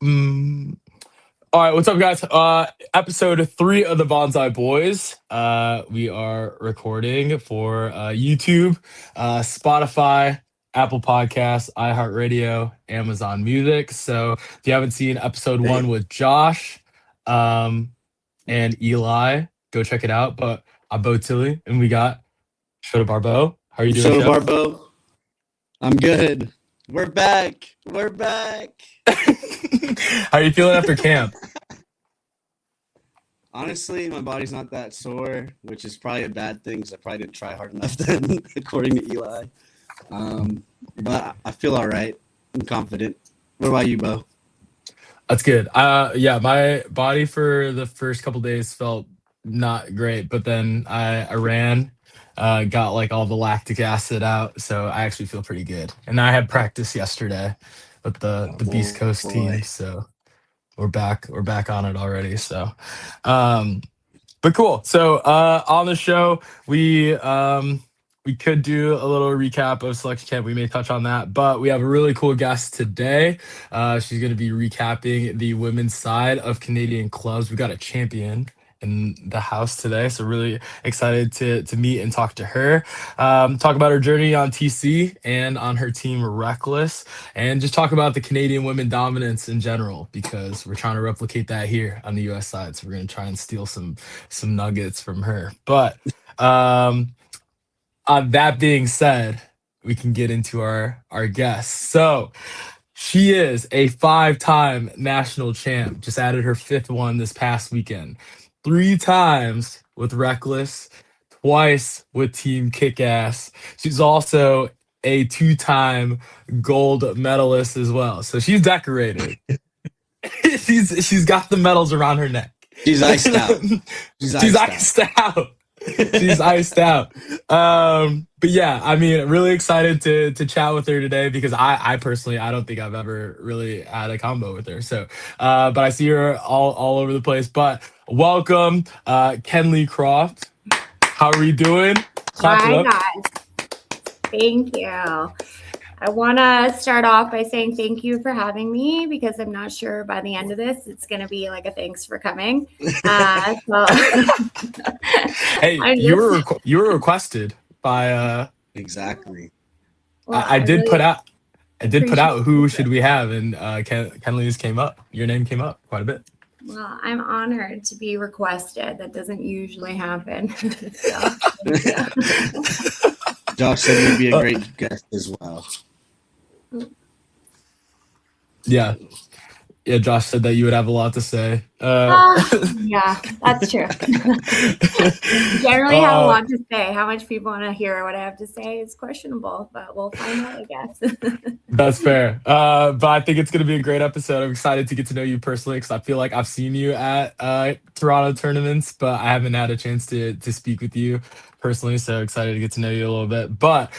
Mm. All right, what's up, guys? Episode 3 of the Bonsai Boys. We are recording for YouTube, Spotify, Apple Podcasts, iHeartRadio, Amazon Music. So if you haven't seen episode Hey, 1 with Josh um, and Eli, go check it out. But I'm Bo Tilly, and we got Shota Barbeau. How are you doing, Show Sho? Barbo. I'm good. We're back. We're back. How are you feeling after camp? Honestly, my body's not that sore, which is probably a bad thing because I probably didn't try hard enough then, according to Eli. But I feel all right. I'm confident. What about you, Bo? That's good. Yeah, my body for the first couple days felt not great, but then I ran, got like all the lactic acid out, so I actually feel pretty good. And I had practice yesterday with the Beast Oh Coast boy. team, so we're back on it already. So, um, but cool. So on the show, we could do a little recap of selection camp. We may touch on that, but we have a really cool guest today. She's going to be recapping the women's side of Canadian clubs. We got a champion in the house today, so really excited to meet and talk to her. Talk about her journey on TC and on her team Reckless, and just talk about the Canadian women dominance in general because we're trying to replicate that here on the US side. So we're going to try and steal some nuggets from her. But um, that being said, we can get into our guests. So she is a five-time national champ. Just added her fifth one this past weekend. Three times with Reckless, twice with Team Kickass. She's also a two-time gold medalist as well. So she's decorated. She's got the medals around her neck. She's iced out. She's She's iced out. iced out. She's iced out. But yeah, I mean, really excited to chat with her today because I personally I don't think I've ever really had a combo with her. So, but I see her all over the place. But welcome, Kenley Croft. How are you doing? Clap it Hi, up. guys. Thank you. I want to start off by saying thank you for having me because I'm not sure by the end of this it's going to be like a thanks for coming. So Hey, I'm just, you were requested by Exactly. well, I I did put really out I did put appreciate out who it. should we have, and Kenley's came up. Your name came up quite a bit. Well, I'm honored to be requested. That doesn't usually happen. So thank you. Josh said you'd be a Uh, great guest as well. yeah, yeah. Josh said that you would have a lot to say. Yeah, that's true. Generally have a uh, lot to say. How much people want to hear what I have to say is questionable, but we'll find out, I guess. that's fair. But I think it's gonna be a great episode. I'm excited to get to know you personally because I feel like I've seen you at Toronto tournaments, but I haven't had a chance to speak with you personally. So excited to get to know you a little bit. But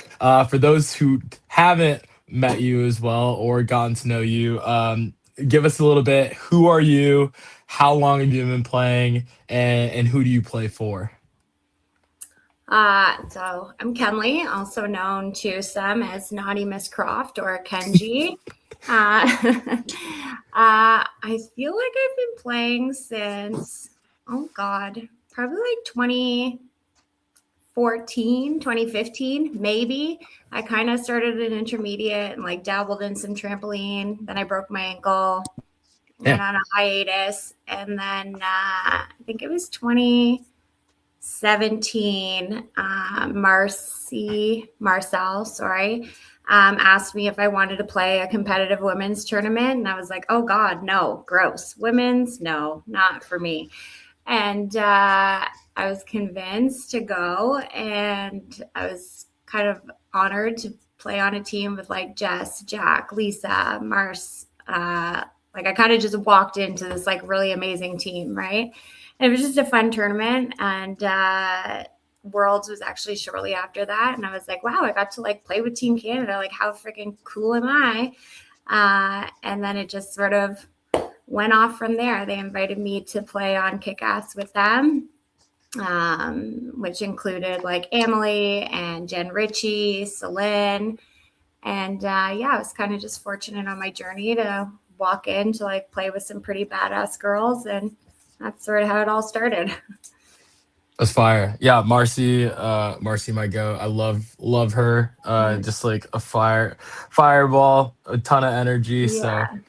for those who haven't met you as well or gotten to know you, give us a little bit. Who are you? How long have you been playing? And who do you play for? So I'm Kenley, also known to some as Naughty Miss Croft or Kenji. I feel like I've been playing since, oh God, probably like 2014, 2015, maybe. I kind of started an intermediate and like dabbled in some trampoline. Then I broke my ankle, went Yeah. on a hiatus, and then I think it was 2017. Marcel, sorry, asked me if I wanted to play a competitive women's tournament. And I was like, oh God, no, gross. Women's, no, not for me. And I was convinced to go. And I was kind of honored to play on a team with like Jess, Jack, Lisa, Mars. Like I kind of just walked into this like really amazing team, right? And it was just a fun tournament. And Worlds was actually shortly after that. And I was like, wow, I got to like play with Team Canada. Like, how freaking cool am I? And then it just sort of went off from there. They invited me to play on Kick-Ass with them, which included like Emily and Jen Ritchie, Celine. And yeah, I was kind of just fortunate on my journey to walk in to like play with some pretty badass girls, and that's sort of how it all started. That's fire. Yeah, Marcy might go. I love her. Just like a fireball, a ton of energy. Yeah. So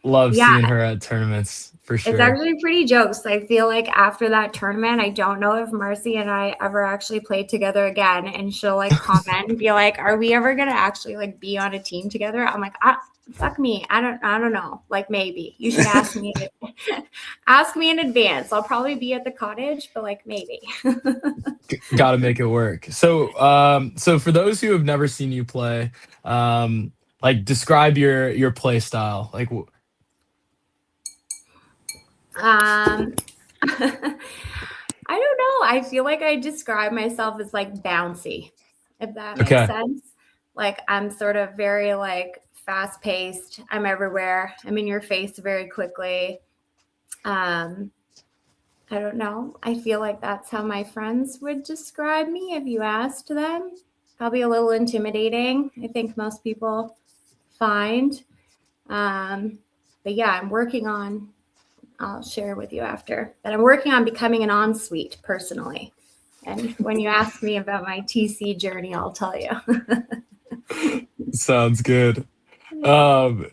love Yeah. seeing her at tournaments for It's sure. actually pretty jokes. I feel like after that tournament, I don't know if Marcy and I ever actually played together again. And she'll like comment and be like, "Are we ever gonna actually like be on a team together?" I'm like, fuck me. I don't know. Like maybe you should ask me ask me in advance. I'll probably be at the cottage, but like maybe. Got to make it work. So so for those who have never seen you play, like describe your play style. Like I don't know. I feel like I describe myself as like bouncy, if that makes Okay. sense. Like I'm sort of very like fast paced. I'm everywhere. I'm in your face very quickly. I don't know. I feel like that's how my friends would describe me if you asked them. Probably a little intimidating, I think most people find. But yeah, I'll share with you after, but I'm working on becoming an ensuite personally. And when you ask me about my TC journey, I'll tell you. sounds good. I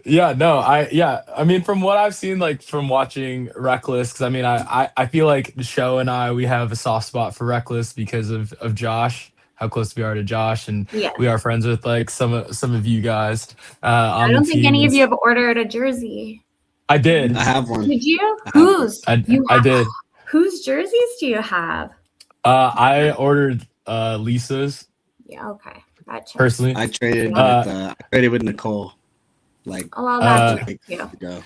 mean from what I've seen, like from watching Reckless, because I mean I feel like the show and we have a soft spot for Reckless because of Josh, how close we are to Josh, and Yeah. we are friends with like some of you guys I on the don't think team. any of you have ordered a jersey. I did. I have one. Did you? Whose? I did. Whose jerseys do you have? I ordered Lisa's Yeah, okay. That checks. personally. I traded with Nicole. Like Oh, well, that's like cute. ago.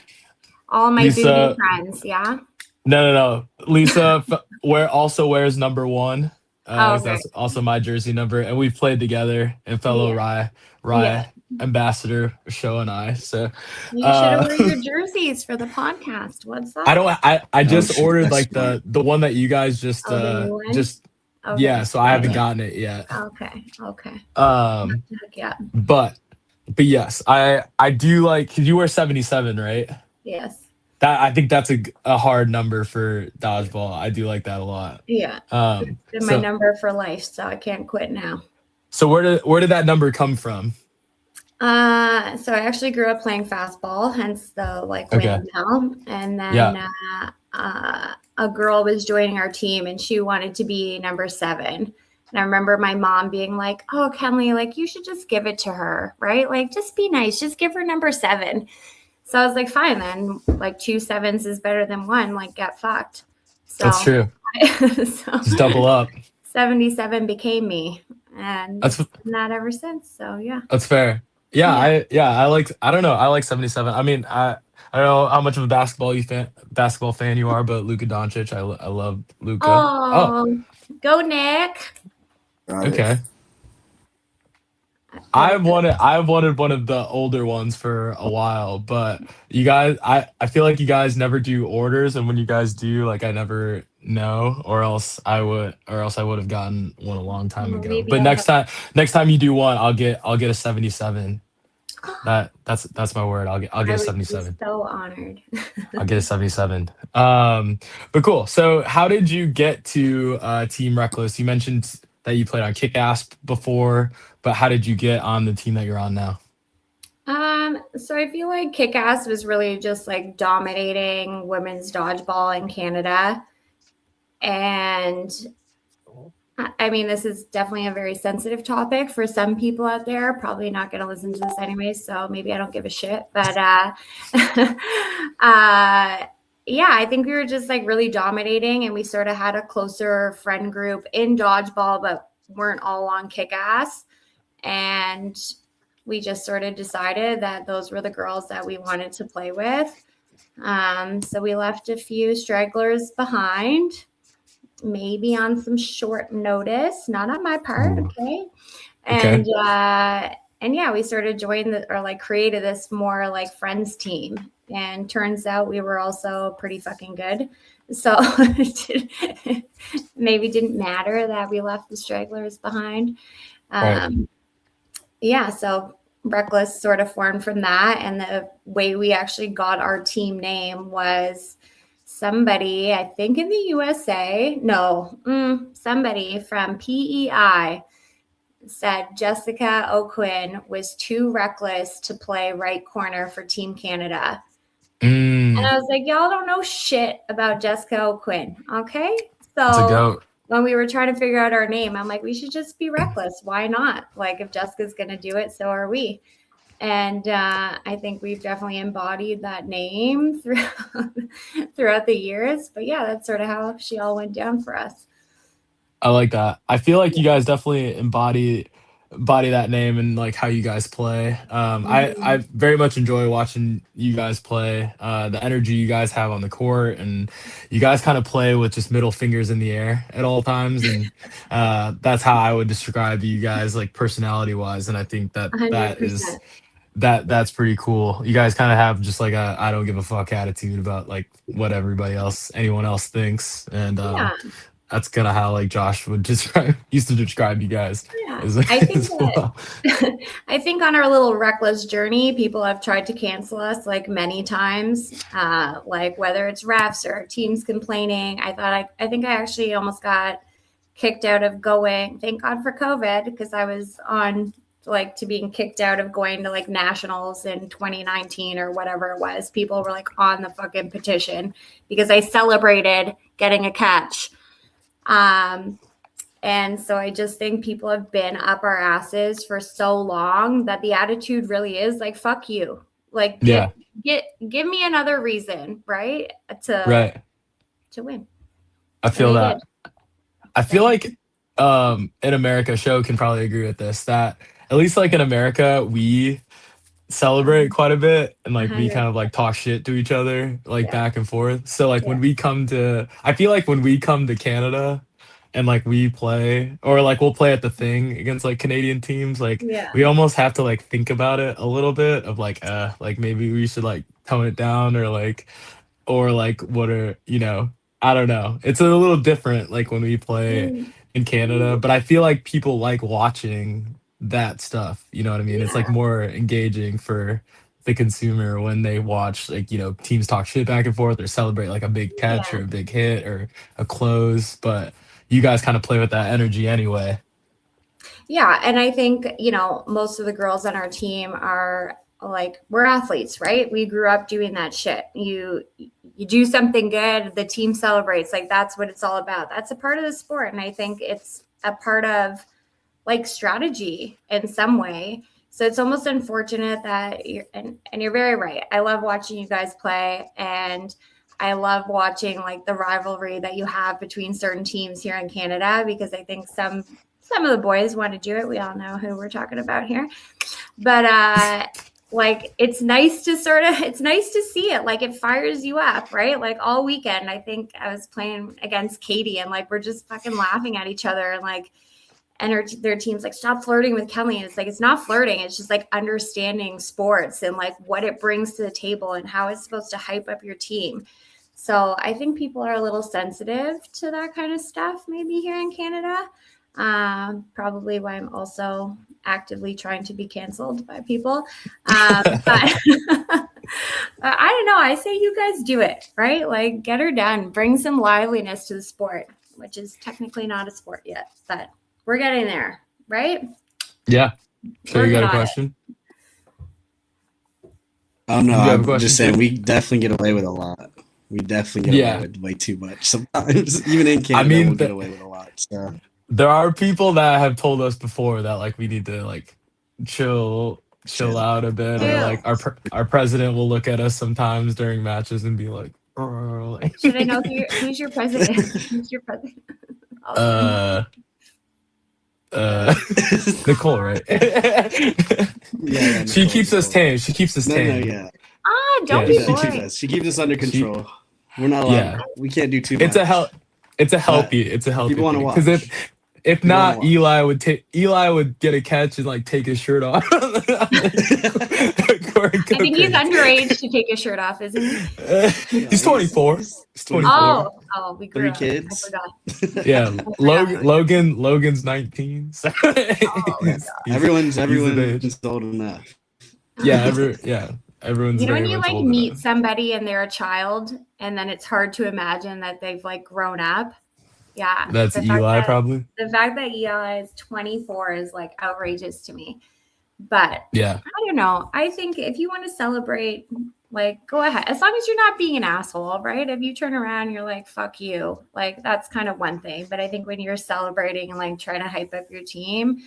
All my Lisa- booty friends, yeah. No. Lisa also wears number 1. Okay. That's also my jersey number, and we've played together in fellow Rye ambassador show and I. So You should have worn your jerseys for the podcast. What's that? I just ordered like smart. the one that you guys just the new one? Okay. yeah, so I haven't gotten it yet. Okay. Yeah. But yes, I do like, cause you wear 77, right? Yes. That I think that's a hard number for dodgeball. I do like that a lot. Yeah. It's been my number for life, so I can't quit now. So where did that number come from? So I actually grew up playing fastball, hence the like windmill. And then a girl was joining our team and she wanted to be number 7. And I remember my mom being like, "Oh, Kenley, like you should just give it to her, right? Like just be nice, just give her number 7." So I was like, fine then, like 2 7s is better than 1, like get fucked. So That's true. So just double up. 77 became me, and That's not ever since. So yeah. That's fair. Yeah. I like 77. I mean, I don't know how much of a basketball fan you are, but Luka Doncic, I love Luka. Oh, go Nick. Okay. I've wanted one of the older ones for a while, but you guys, I feel like you guys never do orders, and when you guys do, like I never know, or else I would have gotten one a long time ago. But next time you do one, I'll get a 77. That's my word. I'll get a 77. So honored. I'll get a 77. But cool. So how did you get to Team Reckless? You mentioned that you played on Kick-Ass before, but how did you get on the team that you're on now? So I feel like Kick-Ass was really just like dominating women's dodgeball in Canada. And I mean, this is definitely a very sensitive topic for some people out there. Probably not going to listen to this anyway, so maybe I don't give a shit. But yeah, I think we were just like really dominating, and we sort of had a closer friend group in dodgeball, but weren't all on Kick-Ass. And we just sort of decided that those were the girls that we wanted to play with. So we left a few stragglers behind, maybe on some short notice, not on my part. Okay. And yeah, we sort of created this more like friends team. And turns out we were also pretty fucking good. So maybe didn't matter that we left the stragglers behind. Yeah, so Reckless sort of formed from that. And the way we actually got our team name was somebody, I think in the USA, somebody from PEI said Jessica O'Quinn was too reckless to play right corner for Team Canada. And I was like, y'all don't know shit about Jessica O'Quinn. Okay. So when we were trying to figure out our name, I'm like, we should just be reckless. Why not? Like, if Jessica's going to do it, so are we. And I think we've definitely embodied that name throughout the years. But yeah, that's sort of how she all went down for us. I like that. I feel like you guys definitely embody that name and like how you guys play. I very much enjoy watching you guys play. The energy you guys have on the court, and you guys kind of play with just middle fingers in the air at all times, and that's how I would describe you guys, like personality wise. And I think that 100%. that's pretty cool. You guys kind of have just like a I don't give a fuck attitude about like what anyone else thinks, and that's kind of how like Josh would used to describe you guys. Yeah. I think on our little reckless journey, people have tried to cancel us like many times, like whether it's refs or teams complaining. I think I actually almost got kicked out of going. Thank God for COVID, because I was on like to being kicked out of going to like nationals in 2019 or whatever it was. People were like on the fucking petition because I celebrated getting a catch. And so I just think people have been up our asses for so long that the attitude really is like, fuck you. Like, give me another reason, right? To win. I feel that. I feel like in America, Show can probably agree with this, that at least like in America, we celebrate quite a bit, and like we kind of like talk shit to each other like back and forth. So like when we come to, I feel like when we come to Canada and like we play, or like we'll play at the thing against like Canadian teams, like we almost have to like think about it a little bit of like maybe we should like tone it down, or like what are, I don't know. It's a little different like when we play in Canada, but I feel like people like watching that stuff, you know what I mean? It's like more engaging for the consumer when they watch like, teams talk shit back and forth or celebrate like a big catch or a big hit or a close, but you guys kind of play with that energy anyway. Yeah, and I think, most of the girls on our team are like, we're athletes, right? We grew up doing that shit. You do something good, the team celebrates. Like, that's what it's all about. That's a part of the sport. And I think it's a part of like strategy in some way. So it's almost unfortunate that you're very right. I love watching you guys play, and I love watching like the rivalry that you have between certain teams here in Canada, because I think some of the boys want to do it. We all know who we're talking about here, but like it's nice to see it. Like, it fires you up, right? Like all weekend, I think I was playing against Katie, and like we're just fucking laughing at each other, and like, and their team's like, stop flirting with Kenley. And it's like, it's not flirting. It's just like understanding sports and like what it brings to the table and how it's supposed to hype up your team. So I think people are a little sensitive to that kind of stuff maybe here in Canada. Probably why I'm also actively trying to be canceled by people. But I don't know. I say you guys do it, right? Like, get her done. Bring some liveliness to the sport, which is technically not a sport yet, but we're getting there, right? Yeah. So you got a question? Oh, no, I'm just saying we definitely get away with a lot. We definitely get away with way too much sometimes. Even in Canada, we'll get away with a lot. So there are people that have told us before that like we need to like chill out a bit, or like our president will look at us sometimes during matches and be like, should I know who's your president? Who's your president? Nicole, right? Yeah, she keeps us tame. She keeps us tame. Don't be boring. She keeps us under control. We're not allowed. We can't do too much. It's a healthy. People want to watch. Because if People wanna not, watch. Eli would get a catch and like take his shirt off. I think he's underage to take his shirt off, isn't he? No, He's 24. He's 24. Oh, we grew 3 up. kids. I forgot. Yeah, I forgot. Logan's 19. So Everyone's of age. old enough. Yeah, everyone's You know, very when you much like old meet enough. somebody and they're a child, and then it's hard to imagine that they've like grown up. Yeah, That's Eli, probably. the fact that Eli is 24 is like outrageous to me. But Yeah, I don't know. I think if you want to celebrate, like, go ahead. As long as you're not being an asshole, right? If you turn around and you're like, fuck you, like, that's kind of one thing. But I think when you're celebrating and like trying to hype up your team,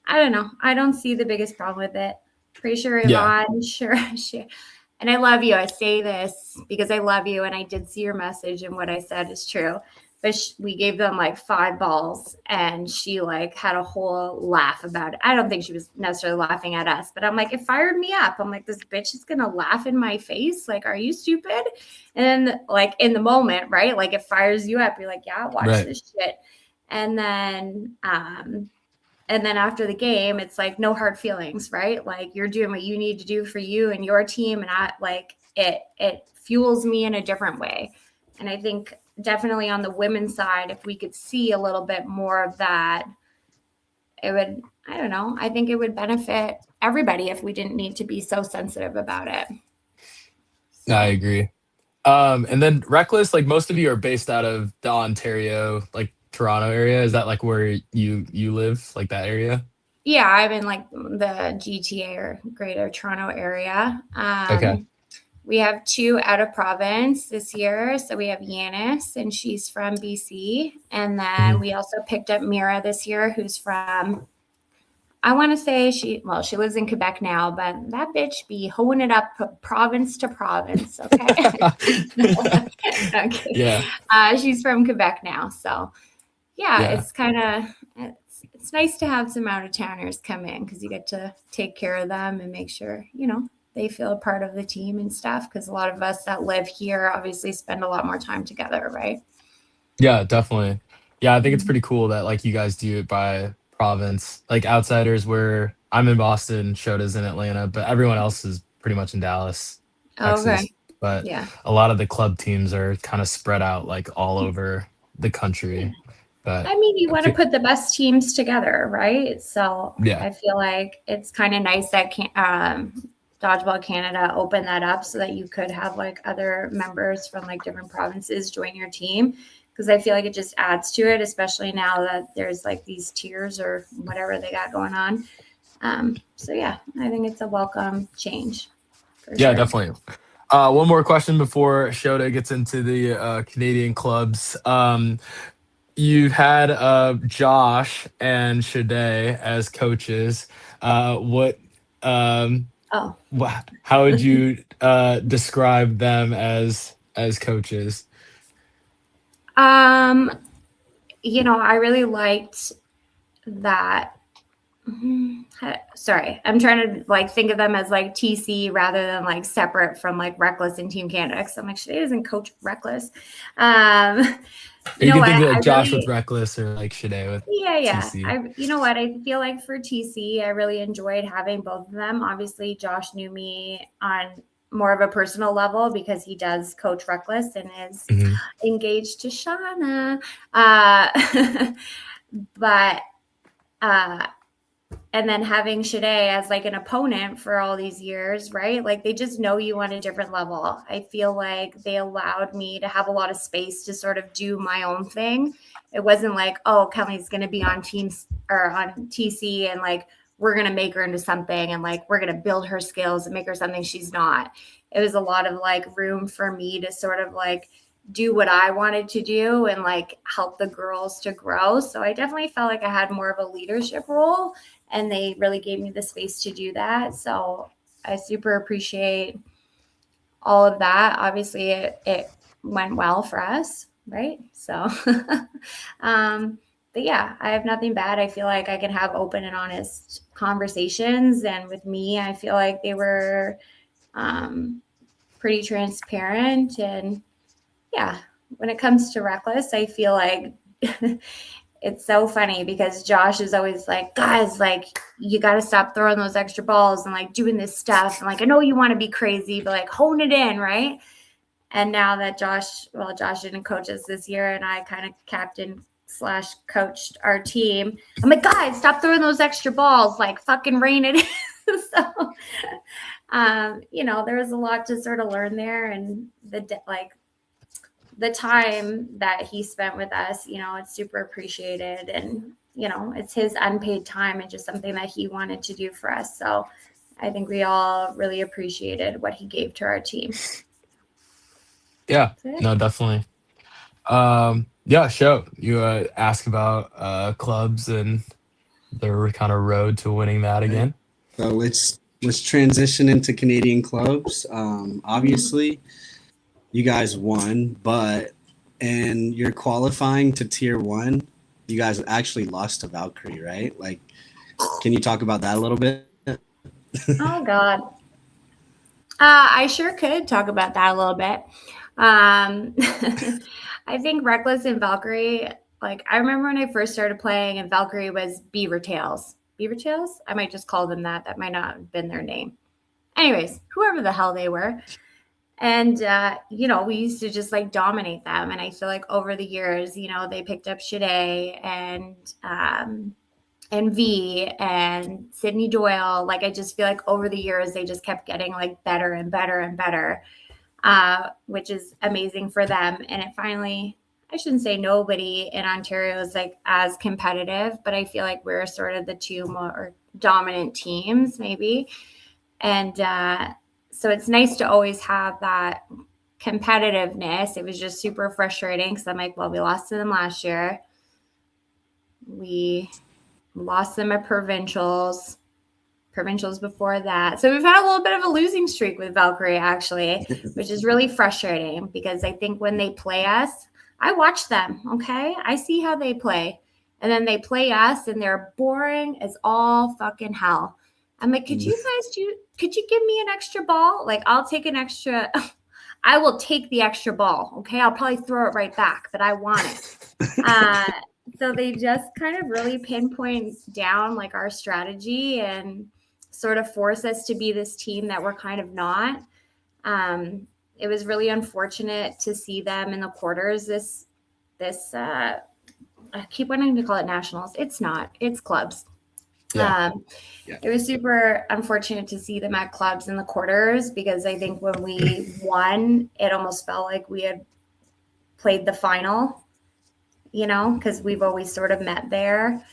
I don't know. I don't see the biggest problem with it. Pretty sure Yeah. Yvonne, sure. And I love you. I say this because I love you. And I did see your message, and what I said is true. But we gave them like 5 balls, and she like had a whole laugh about it. I don't think she was necessarily laughing at us, but I'm like, it fired me up. I'm like, this bitch is going to laugh in my face. Like, are you stupid? And like in the moment, right? Like it fires you up. You're like, yeah, watch Right. this shit. And then after the game, it's like no hard feelings, right? Like you're doing what you need to do for you and your team. And I like it fuels me in a different way. And I think definitely on the women's side, if we could see a little bit more of that, it would, I don't know, I think it would benefit everybody if we didn't need to be so sensitive about it. So. I agree. And then Reckless, like most of you are based out of the Ontario, like Toronto area. Is that like where you live, like that area? Yeah, I'm in like the GTA or Greater Toronto area. Okay. We have 2 out of province this year. So we have Yanis, and she's from BC. And then we also picked up Mira this year, who's from, I want to say she lives in Quebec now, but that bitch be hoeing it up province to province. Okay. Okay. Yeah. She's from Quebec now. So yeah. It's kind of, it's nice to have some out of towners come in because you get to take care of them and make sure, you know, they feel a part of the team and stuff. Because a lot of us that live here obviously spend a lot more time together, right? Yeah, definitely. Yeah, I think it's pretty cool that like you guys do it by province. Like Outsiders, where I'm in Boston, Shota's in Atlanta, but everyone else is pretty much in Dallas, Texas. Okay. But Yeah. a lot of the club teams are kind of spread out like all over the country. But I mean, you want to put the best teams together, right? So yeah, I feel like it's kind of nice that Dodgeball Canada opened that up so that you could have like other members from like different provinces join your team, because I feel like it just adds to it, especially now that there's like these tiers or whatever they got going on. So yeah, I think it's a welcome change. Yeah, Sure. definitely. One more question before Shota gets into the Canadian clubs. You've had Josh and Shade as coaches. What? Oh, How would you describe them as coaches? you know, I really liked that. Sorry, I'm trying to like think of them as like TC rather than like separate from like Reckless and Team Canada. So I'm like, Shade doesn't coach Reckless. You can think of like I Josh really, with Reckless or like Shade with yeah. TC. You know what? I feel like for TC, I really enjoyed having both of them. Obviously, Josh knew me on more of a personal level because he does coach Reckless and is engaged to Shauna. But and then having Shade as like an opponent for all these years, right? Like they just know you on a different level. I feel like they allowed me to have a lot of space to sort of do my own thing. It wasn't like, oh, Kenley's going to be on teams or on TC and like, we're going to make her into something and like, we're going to build her skills and make her something she's not. It was a lot of like room for me to sort of like do what I wanted to do and like help the girls to grow. So I definitely felt like I had more of a leadership role, and they really gave me the space to do that. So I super appreciate all of that. Obviously it went well for us, right? So, but yeah, I have nothing bad. I feel like I can have open and honest conversations. And with me, I feel like they were pretty transparent. And yeah, when it comes to Reckless, I feel like it's so funny because Josh is always like, guys, like, you got to stop throwing those extra balls and like doing this stuff. And like, I know you want to be crazy, but like hone it in. Right. And now that Josh didn't coach us this year and I kind of captain / coached our team, I'm like, guys, stop throwing those extra balls, like fucking rein it in. So, there was a lot to sort of learn there, and the time that he spent with us, it's super appreciated, and it's his unpaid time and just something that he wanted to do for us. So I think we all really appreciated what he gave to our team. Yeah, no, definitely. Yeah, show you ask about clubs and the kind of road to winning that again. So let's transition into Canadian clubs. Obviously, you guys won, and you're qualifying to Tier 1. You guys actually lost to Valkyrie, right? Like, can you talk about that a little bit? Oh God, I sure could talk about that a little bit. I think Reckless and Valkyrie, like, I remember when I first started playing and Valkyrie was Beaver Tails. Beaver Tails? I might just call them that. That might not have been their name. Anyways, whoever the hell they were. And, we used to just like dominate them. And I feel like over the years, they picked up Shade and V and Sydney Doyle. Like, I just feel like over the years, they just kept getting like better and better and better. Which is amazing for them. And it finally, I shouldn't say nobody in Ontario is like as competitive, but I feel like we're sort of the two more dominant teams maybe. And so it's nice to always have that competitiveness. It was just super frustrating because I'm like, well, we lost to them last year. We lost them at provincials before that. So we've had a little bit of a losing streak with Valkyrie, actually, which is really frustrating because I think when they play us, I watch them, okay? I see how they play. And then they play us and they're boring as all fucking hell. I'm like, could you give me an extra ball? Like, I'll take an extra, I will take the extra ball, okay? I'll probably throw it right back, but I want it. So they just kind of really pinpoint down like our strategy and sort of force us to be this team that we're kind of not. It was really unfortunate to see them in the quarters. This I keep wanting to call it nationals. It's not. It's clubs. Yeah. It was super unfortunate to see them at clubs in the quarters because I think when we won, it almost felt like we had played the final, because we've always sort of met there.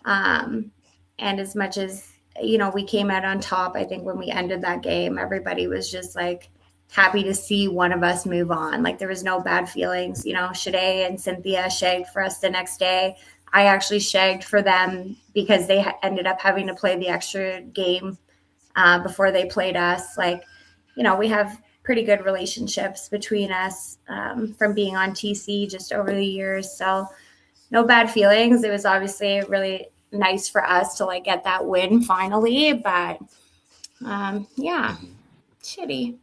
And as much as, we came out on top, I think when we ended that game, everybody was just like happy to see one of us move on. Like, there was no bad feelings. Shade and Cynthia shagged for us the next day. I actually shagged for them because they ended up having to play the extra game before they played us. Like, we have pretty good relationships between us from being on TC just over the years. So no bad feelings. It was obviously really nice for us to like get that win finally, but shitty.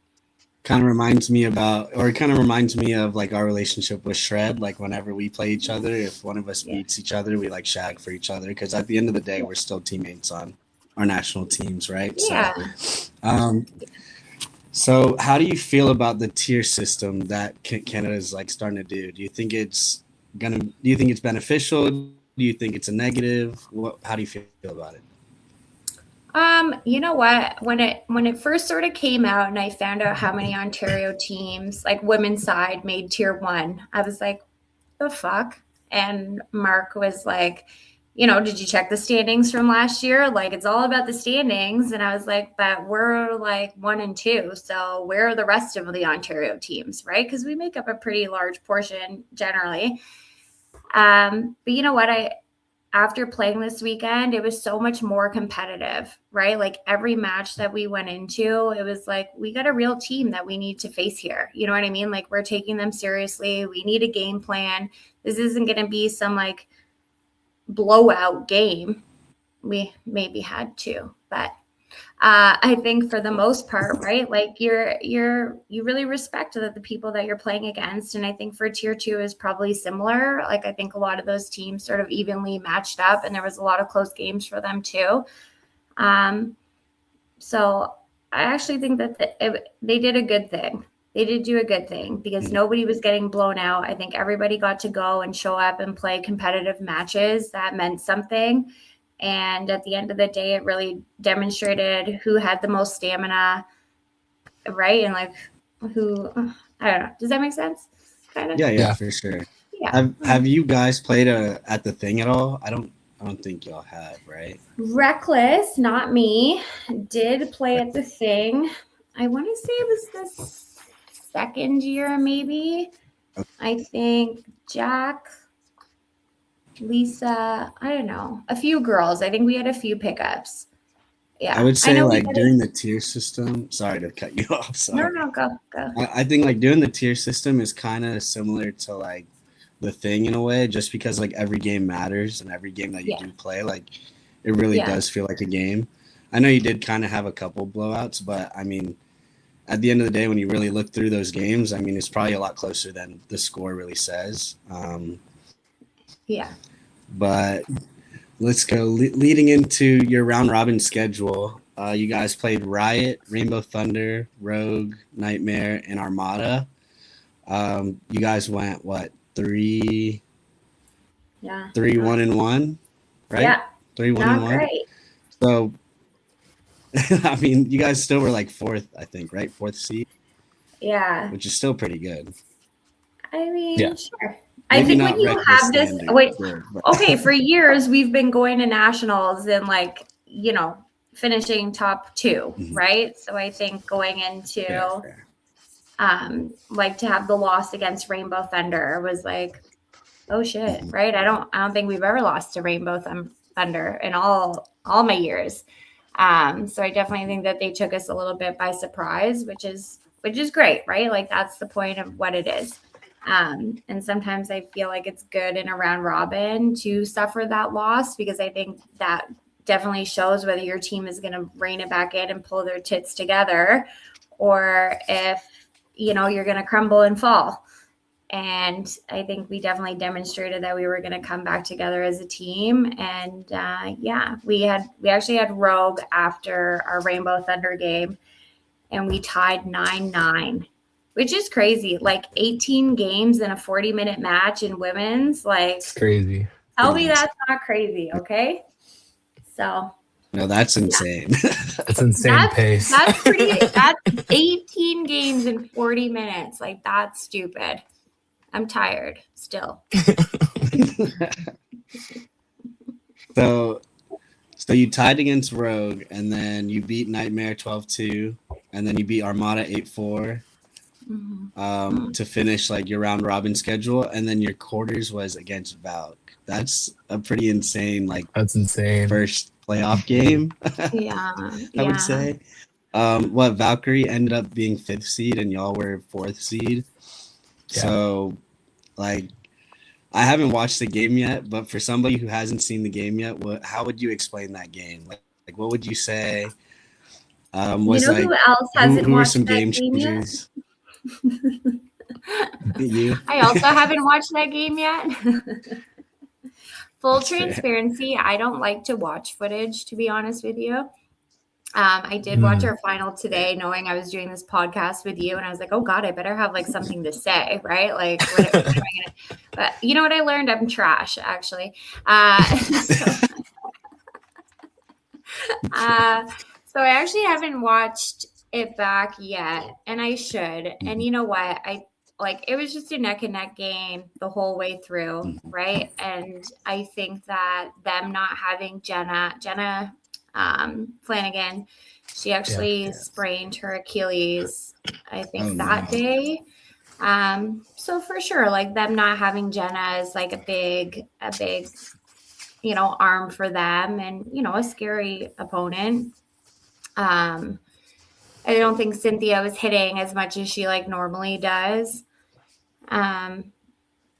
Kind of reminds me of like our relationship with Shred. Like, whenever we play each other, if one of us beats each other, we like shag for each other because at the end of the day, we're still teammates on our national teams, right? Yeah. So how do you feel about the tier system that Canada is like starting to do? Do you think it's beneficial? Do you think it's a negative? How do you feel about it? You know what? When it first sort of came out and I found out how many Ontario teams, like women's side, made Tier 1, I was like, the fuck? And Mark was like, did you check the standings from last year? Like, it's all about the standings. And I was like, but we're like 1 and 2. So where are the rest of the Ontario teams, right? Because we make up a pretty large portion generally. But you know what? After playing this weekend, it was so much more competitive, right? Like, every match that we went into, it was like, we got a real team that we need to face here. You know what I mean? Like, we're taking them seriously. We need a game plan. This isn't going to be some like blowout game. We maybe had 2, but I think for the most part, right? Like you really respect the people that you're playing against. And I think for tier 2 is probably similar. Like I think a lot of those teams sort of evenly matched up and there was a lot of close games for them too. So I actually think that they did a good thing. They did do a good thing because nobody was getting blown out. I think everybody got to go and show up and play competitive matches that meant something. And at the end of the day, it really demonstrated who had the most stamina, right? And like who, I don't know. Does that make sense? Kind of. Yeah, for sure. Yeah. Have you guys played at the thing at all? I don't think y'all have, right? Reckless, not me, did play at the thing. I want to say it was the second year, maybe. I think Jack, Lisa, I don't know, a few girls. I think we had a few pickups. Yeah, I would say like doing the tier system. Sorry to cut you off. Sorry. No, go. I think like doing the tier system is kind of similar to like the thing in a way, just because like every game matters and every game that you do play, like it really does feel like a game. I know you did kind of have a couple blowouts, but I mean, at the end of the day, when you really look through those games, I mean, it's probably a lot closer than the score really says. But let's go leading into your round robin schedule. You guys played Riot, Rainbow Thunder, Rogue, Nightmare, and Armada. You guys went what, 3-1-1, right? Yeah. 3-1-1. Great. So, I mean, you guys still were like fourth, I think, right? Fourth seed. Yeah. Which is still pretty good. I mean, sure. Maybe I think when you have this, okay, for years we've been going to nationals and like, finishing top 2, right? So I think going into like to have the loss against Rainbow Thunder was like, oh shit, right? I don't think we've ever lost to Rainbow Thunder in all my years. So I definitely think that they took us a little bit by surprise, which is great, right? Like that's the point of what it is. And sometimes I feel like it's good in a round robin to suffer that loss because I think that definitely shows whether your team is going to rein it back in and pull their tits together or if, you're going to crumble and fall. And I think we definitely demonstrated that we were going to come back together as a team. And we actually had Rogue after our Rainbow Thunder game and we tied 9-9. Which is crazy. Like 18 games in a 40-minute match in women's. Like, it's crazy. Tell me that's not crazy, okay? So. No, that's insane. That's insane pace. That's 18 games in 40 minutes. Like, that's stupid. I'm tired still. So you tied against Rogue, and then you beat Nightmare 12-2, and then you beat Armada 8-4. To finish like your round robin schedule, and then your quarters was against Valk. That's a pretty insane first playoff game. I would say. Valkyrie ended up being 5th seed and y'all were 4th seed. So like I haven't watched the game yet, but for somebody who hasn't seen the game yet, how would you explain that game? Like what would you say? Who else hasn't watched that game changers? Yet? You? I also haven't watched that game yet. Full transparency, I don't like to watch footage, to be honest with you. I did watch our final today, knowing I was doing this podcast with you, and I was like, "Oh God, I better have like something to say, right?" Like, what am I gonna? But you know what I learned? I'm trash, actually. So I actually haven't watched it back yet, and I should. And you know what? It was just a neck and neck game the whole way through, right? And I think that them not having Jenna Flanagan, she actually sprained her Achilles, I think that day. So for sure, like them not having Jenna is like a big, arm for them and, a scary opponent. I don't think Cynthia was hitting as much as she like normally does.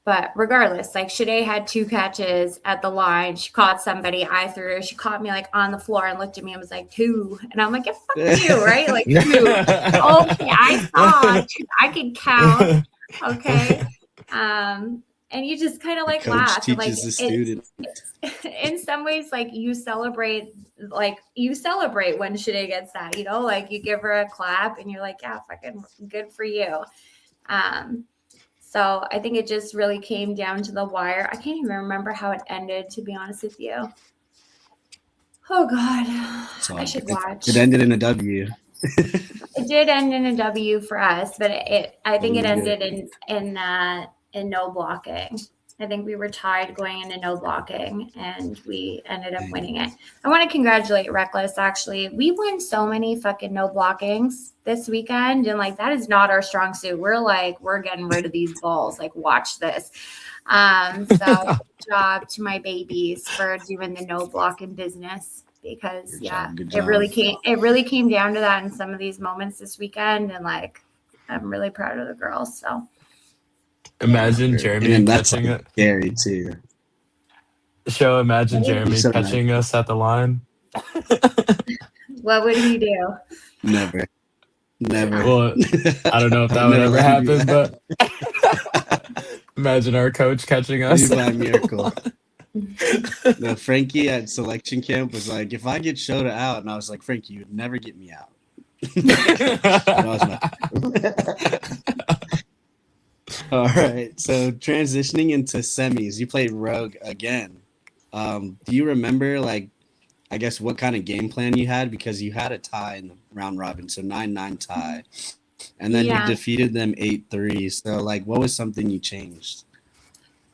But regardless, like Shade had 2 catches at the line. She caught somebody. I threw her. She caught me like on the floor and looked at me and was like 2. And I'm like, yeah, fuck you, right? Like 2. Okay, I saw 2. I could count. Okay. And you just kind of like Coach laugh. teaches Like the student. in some ways, like you celebrate when Shade gets that, you know, like you give her a clap and you're like, yeah, fucking good for you. So I think it just really came down to the wire. I can't even remember how it ended, to be honest with you. Oh God, I should watch. It ended in a W. It did end in a W for us, but I think it ended in no blocking. I think we were tied going into no blocking, and we ended up winning it. I want to congratulate Reckless, actually. We won so many fucking no blockings this weekend, and like that is not our strong suit. We're getting rid of these balls. Like, watch this. So good job to my babies for doing the no blocking business, because good job. It really came down to that in some of these moments this weekend, and like I'm really proud of the girls. So imagine Jeremy catching it. Scary too. Imagine Jeremy catching us at the line. What would he do? Never. Well, I don't know if that would ever happen, but imagine our coach catching us. By miracle. No, Frankie at selection camp was like, if I get Shota out, and I was like, Frankie, you would never get me out. All right, so transitioning into semis, you played Rogue again. Do you remember, like, I guess what kind of game plan you had? Because you had a tie in the round robin, so 9-9 tie. And then you defeated them 8-3. So, like, what was something you changed?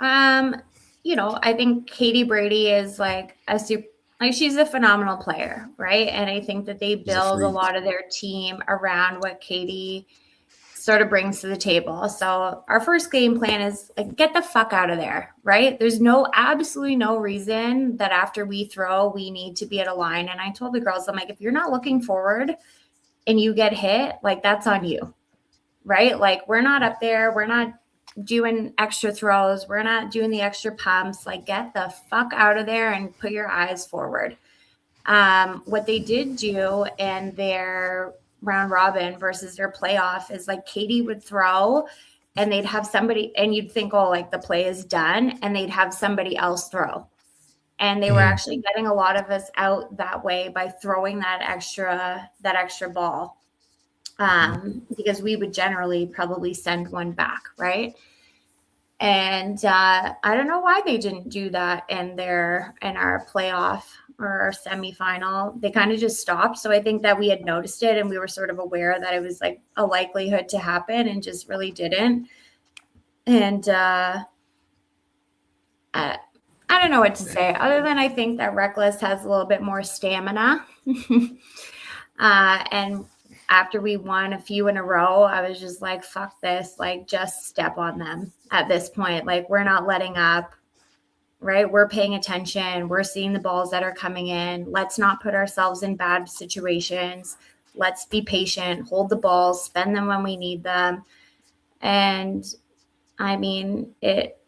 You know, I think Katie Brady is like she's a phenomenal player, right? And I think that they build a lot of their team around what Katie sort of brings to the table. So our first game plan is like, get the fuck out of there, right? There's absolutely no reason that after we throw, we need to be at a line. And I told the girls, I'm like, if you're not looking forward and you get hit, like that's on you, right? Like we're not up there. We're not doing extra throws. We're not doing the extra pumps. Like get the fuck out of there and put your eyes forward. What they did do in their round robin versus their playoff is like Katie would throw and they'd have somebody, and you'd think, oh, like the play is done, and they'd have somebody else throw. And they were actually getting a lot of us out that way by throwing that extra ball. Because we would generally probably send one back, right? And I don't know why they didn't do that in our playoff or our semifinal. They kind of just stopped. So I think that we had noticed it and we were sort of aware that it was like a likelihood to happen and just really didn't. And I don't know what to say other than I think that Reckless has a little bit more stamina. And after we won a few in a row, I was just like, fuck this, like just step on them at this point. Like we're not letting up, right? We're paying attention. We're seeing the balls that are coming in. Let's not put ourselves in bad situations. Let's be patient, hold the balls, spend them when we need them. And I mean, it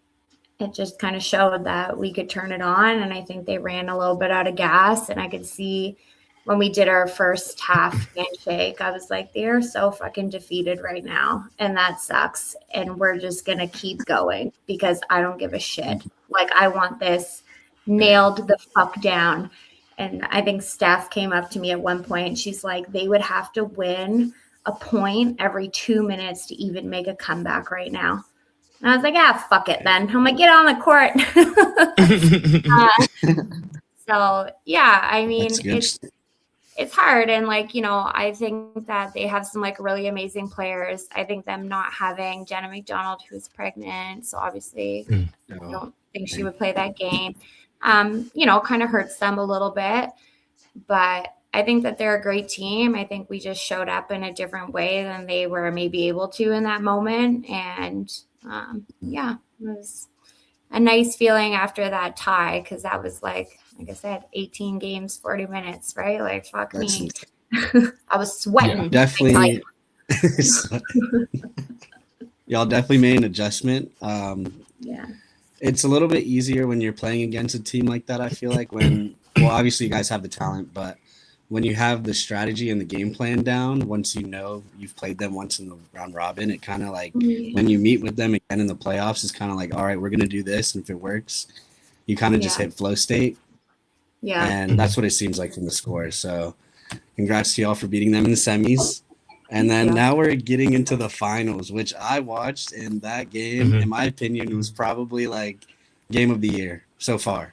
just kind of showed that we could turn it on. And I think they ran a little bit out of gas, and I could see when we did our first half handshake, I was like, they're so fucking defeated right now. And that sucks. And we're just going to keep going because I don't give a shit. Like, I want this nailed the fuck down. And I think Steph came up to me at one point and she's like, they would have to win a point every 2 minutes to even make a comeback right now. And I was like, fuck it then. I'm like, get on the court. So, yeah, I mean, it's hard. And like, you know, I think that they have some like really amazing players. I think them not having Jenna McDonald, who's pregnant. So obviously I don't think she would play that game. You know, kind of hurts them a little bit, but I think that they're a great team. I think we just showed up in a different way than they were maybe able to in that moment. And it was a nice feeling after that tie. Cause that was like I said, 18 games, 40 minutes, right? Like, fuck me. I was sweating. Yeah, definitely. Y'all definitely made an adjustment. it's a little bit easier when you're playing against a team like that. I feel like obviously you guys have the talent, but when you have the strategy and the game plan down, once you know you've played them once in the round robin, it kind of like when you meet with them again in the playoffs, it's kind of like, all right, we're gonna do this, and if it works, you kind of just hit flow state. Yeah. And that's what it seems like from the score. So congrats to y'all for beating them in the semis. And then now we're getting into the finals, which I watched, and that game, in my opinion, was probably like game of the year so far.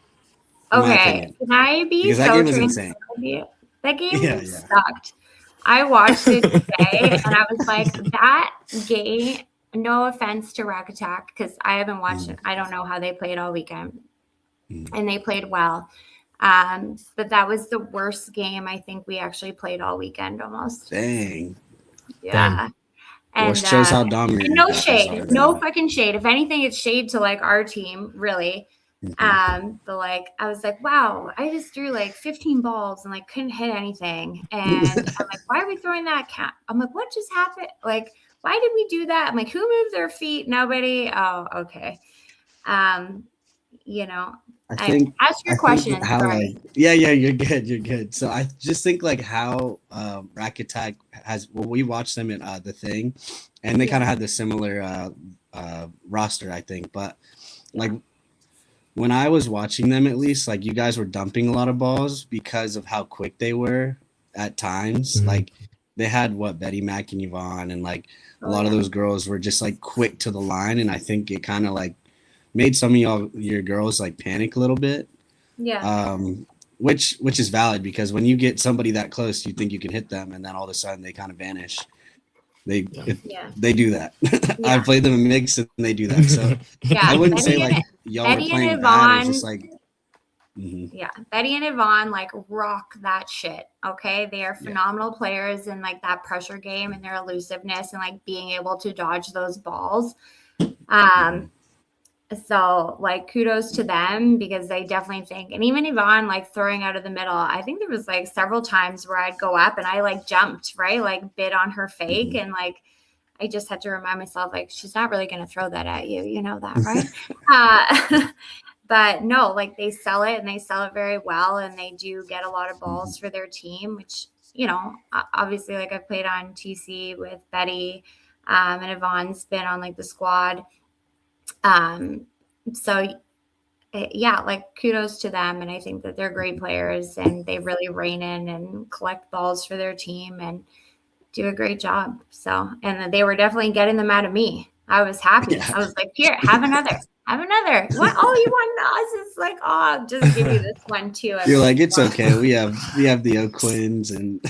Okay, can I be because that game was insane. That game sucked. I watched it today, and I was like, that game. No offense to Rack Attack, because I haven't watched it. I don't know how they played all weekend, and they played well. But that was the worst game I think we actually played all weekend almost. Dang. Yeah. And well, it shows how dominant. No shade, no fucking shade. If anything, it's shade to like our team, really. But like I was like, wow, I just threw like 15 balls and like couldn't hit anything. And I'm like, why are we throwing that cat? I'm like, what just happened? Like, why did we do that? I'm like, who moved their feet? Nobody. Oh, okay. You know, I think ask your question. Yeah, you're good. So I just think like how Rack Attack we watched them in the thing, and they kind of had the similar roster, I think. But like when I was watching them, at least like you guys were dumping a lot of balls because of how quick they were at times. Like they had Betty Mac and Yvonne, and like a lot of those girls were just like quick to the line, and I think it kind of like made some of your girls like panic a little bit. Yeah. Which is valid, because when you get somebody that close, you think you can hit them, and then all of a sudden they kind of vanish. They do that. I've played them in mix, and they do that. So I wouldn't say like y'all were playing bad. It's just like Betty and Yvonne like rock that shit. Okay, they are phenomenal players in like that pressure game and their elusiveness and like being able to dodge those balls. So like kudos to them, because they definitely think, and even Yvonne like throwing out of the middle, I think there was like several times where I'd go up and I like jumped, right? Like bid on her fake. And like, I just had to remind myself, like, she's not really going to throw that at you. You know that, right? But no, like they sell it, and they sell it very well. And they do get a lot of balls for their team, which, you know, obviously like I've played on TC with Betty, and Yvonne's been on like the squad. So yeah, like kudos to them. And I think that they're great players, and they really rein in and collect balls for their team and do a great job. So, and they were definitely getting them out of me. I was happy. I was like, here, have another. What? Oh, you want us? It's like, oh, just give you this one too. You're like, it's okay. We have the O'Quinns and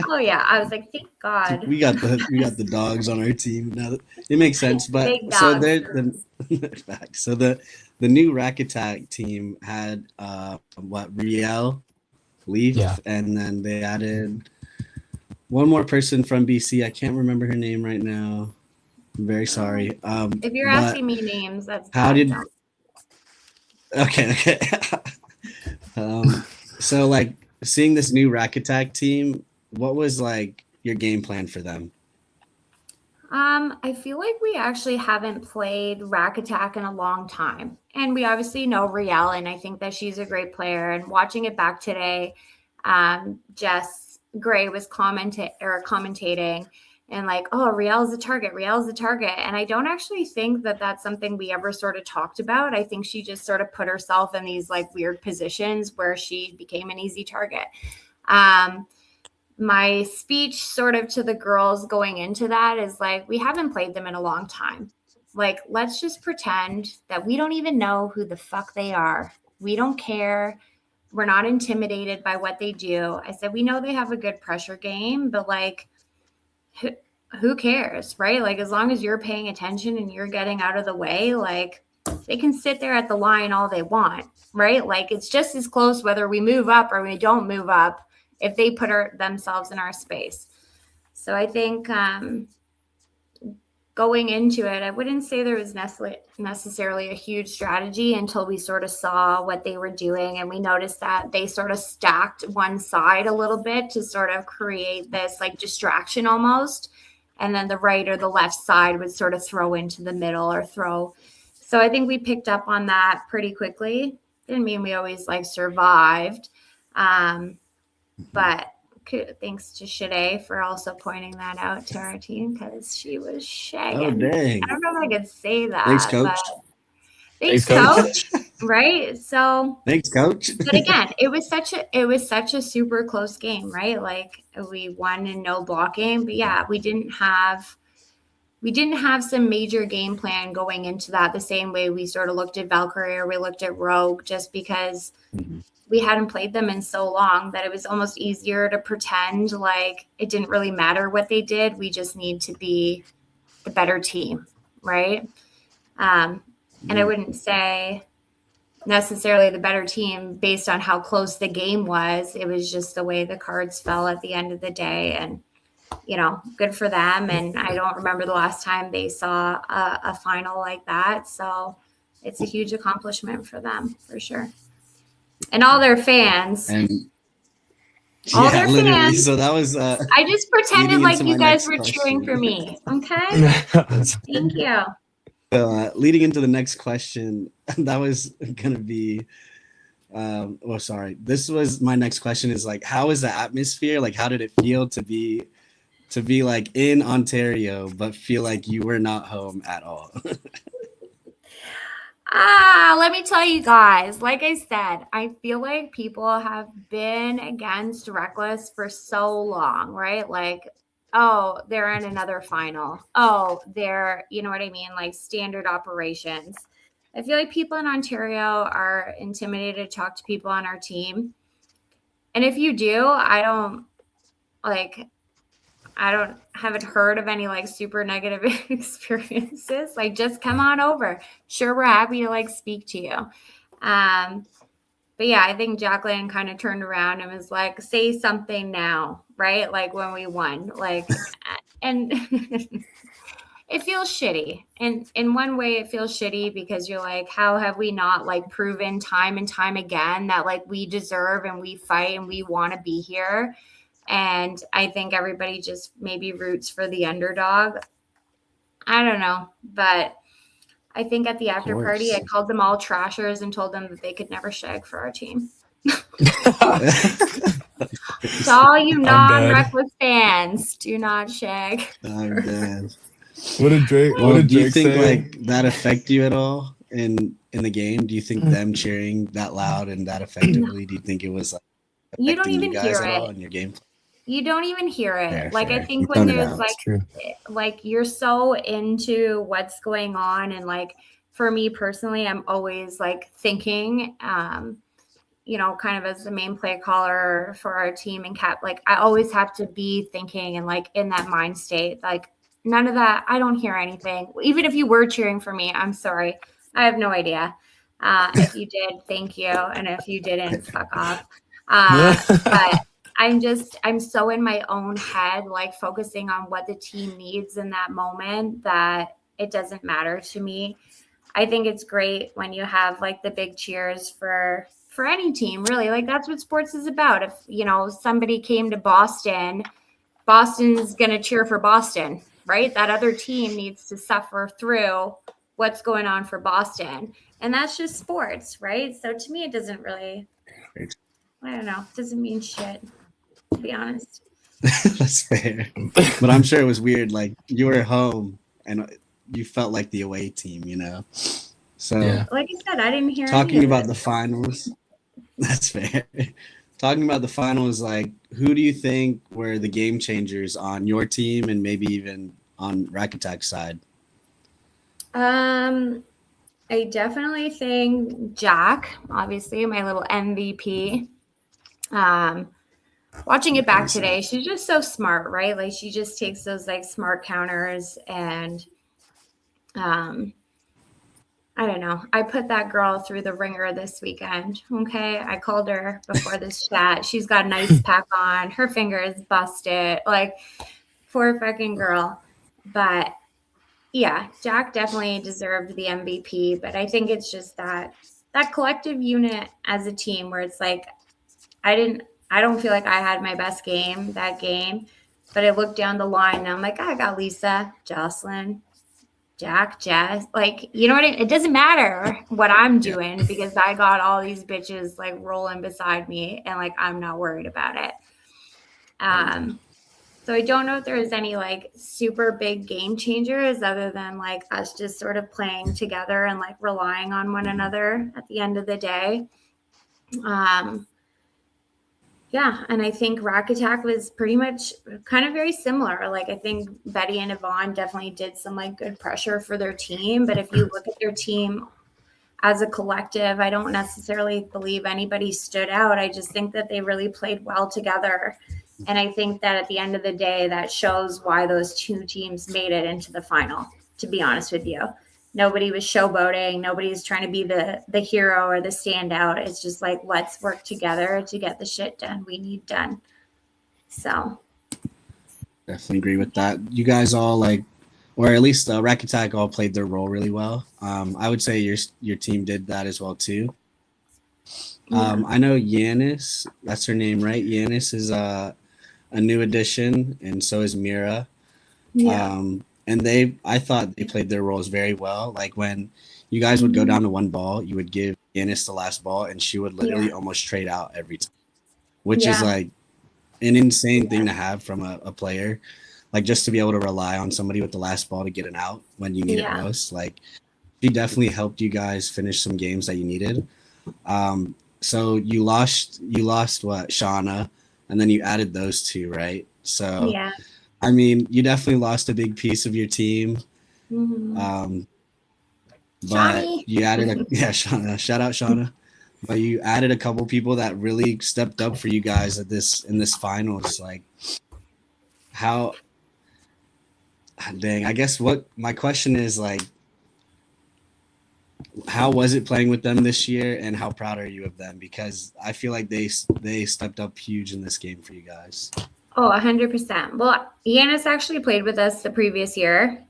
oh yeah. I was like, thank God. We got the dogs on our team now. It makes sense. But so the new Rack Attack team had Riel, Leaf, and then they added one more person from BC. I can't remember her name right now. I'm very sorry. If you're asking me names, that's how did. Okay. So like seeing this new Rack Attack team, what was like your game plan for them? I feel like we actually haven't played Rack Attack in a long time, and we obviously know Riel, and I think that she's a great player. And watching it back today, Jess Gray was commentating. And like, oh, Riel's the target. And I don't actually think that that's something we ever sort of talked about. I think she just sort of put herself in these like weird positions where she became an easy target. My speech sort of to the girls going into that is like, we haven't played them in a long time. Like, let's just pretend that we don't even know who the fuck they are. We don't care. We're not intimidated by what they do. I said, we know they have a good pressure game, but like, who cares, right? Like, as long as you're paying attention and you're getting out of the way, like they can sit there at the line all they want, right? Like, it's just as close whether we move up or we don't move up if they put themselves in our space. So I think going into it, I wouldn't say there was necessarily a huge strategy until we sort of saw what they were doing. And we noticed that they sort of stacked one side a little bit to sort of create this like distraction almost. And then the right or the left side would sort of throw into the middle or throw So I think we picked up on that pretty quickly. Didn't mean we always like survived. But thanks to Shade for also pointing that out to our team because she was shagging. Oh, dang. I don't know if I could say that. Thanks, coach. But thanks, coach. Right? So thanks, coach. But again, it was such a super close game, right? Like we won in no blocking, but yeah, we didn't have some major game plan going into that the same way we sort of looked at Valkyrie or we looked at Rogue, just because we hadn't played them in so long that it was almost easier to pretend like it didn't really matter what they did. We just need to be the better team, right? And I wouldn't say necessarily the better team based on how close the game was. It was just the way the cards fell at the end of the day, and good for them. And I don't remember the last time they saw a final like that, so it's a huge accomplishment for them for sure, and all their fans. All their fans. So that was I just pretended like you guys were cheering for me. Okay. Thank you. So, leading into the next question, that was going to be, this was my next question is like, how is the atmosphere? Like, how did it feel to be like in Ontario, but feel like you were not home at all? Let me tell you guys, like I said, I feel like people have been against Reckless for so long, right? Like, oh, they're in another final. Oh, they're, you know what I mean? Like standard operations. I feel like people in Ontario are intimidated to talk to people on our team. And if you do, haven't heard of any like super negative experiences. Like, just come on over. Sure, we're happy to like speak to you. But yeah, I think Jacqueline kind of turned around and was like, say something now, right? Like when we won, like, and it feels shitty. And in one way it feels shitty because you're like, how have we not like proven time and time again that like we deserve and we fight and we want to be here? And I think everybody just maybe roots for the underdog. I don't know, but I think at the after party, I called them all trashers and told them that they could never shag for our team. So all you non-Reckless fans, do not shag. I'm dead. What did Drake? Well, what did Drake say? Do you think like that affect you at all in the game? Do you think them cheering that loud and that effectively? Do you think it was like you don't even hear it in your game? You don't even hear it. Fair, like fair. I think when there's like you're so into what's going on, and like for me personally, I'm always like thinking, kind of as the main play caller for our team and Cap, like I always have to be thinking and like in that mind state. Like none of that. I don't hear anything. Even if you were cheering for me, I'm sorry. I have no idea. If you did, thank you, and if you didn't, fuck off. But I'm so in my own head, like focusing on what the team needs in that moment that it doesn't matter to me. I think it's great when you have like the big cheers for any team, really. Like that's what sports is about. If, somebody came to Boston, Boston's going to cheer for Boston, right? That other team needs to suffer through what's going on for Boston. And that's just sports, right? So to me, it doesn't really, I don't know, it doesn't mean shit. To be honest. That's fair. But I'm sure it was weird. Like you were home and you felt like the away team, So like I said, I didn't hear talking about the finals. That's fair. Talking about the finals, like who do you think were the game changers on your team and maybe even on Rack Attack's side? I definitely think Jack, obviously my little MVP. Watching it back today, she's just so smart, right? Like she just takes those like smart counters and I don't know. I put that girl through the ringer this weekend. Okay. I called her before this chat. She's got an ice pack on. Her finger is busted. Like poor fucking girl. But yeah, Jack definitely deserved the MVP. But I think it's just that collective unit as a team where it's like, I don't feel like I had my best game that game, but I looked down the line and I'm like, I got Lisa, Jocelyn, Jack, Jess, like, you know what? It doesn't matter what I'm doing because I got all these bitches like rolling beside me and like I'm not worried about it. So I don't know if there's any like super big game changers other than like us just sort of playing together and like relying on one another at the end of the day. Yeah, and I think Rack Attack was pretty much kind of very similar. Like I think Betty and Yvonne definitely did some like good pressure for their team, but if you look at their team as a collective, I don't necessarily believe anybody stood out. I just think that they really played well together. And I think that at the end of the day, that shows why those two teams made it into the final, to be honest with you. Nobody was showboating. Nobody's trying to be the hero or the standout. It's just like, let's work together to get the shit done we need done. So Definitely agree with that. You guys all like, or at least Rack Attack all played their role really well. I would say your team did that as well too. I know Yanis, that's her name, right? Yanis is a new addition, and so is Mira. And I thought they played their roles very well. Like when you guys would go down to one ball, you would give Yanis the last ball, and she would literally almost trade out every time, which is like an insane thing to have from a player. Like just to be able to rely on somebody with the last ball to get an out when you need it most. Like she definitely helped you guys finish some games that you needed. So you lost what, Shauna, and then you added those two, right? So I mean, you definitely lost a big piece of your team. But you added Shauna, shout out Shauna. But you added a couple people that really stepped up for you guys in this finals. Like how dang, I guess what my question is like, how was it playing with them this year, and how proud are you of them? Because I feel like they stepped up huge in this game for you guys. Oh, 100%. Well, Yanis actually played with us the previous year.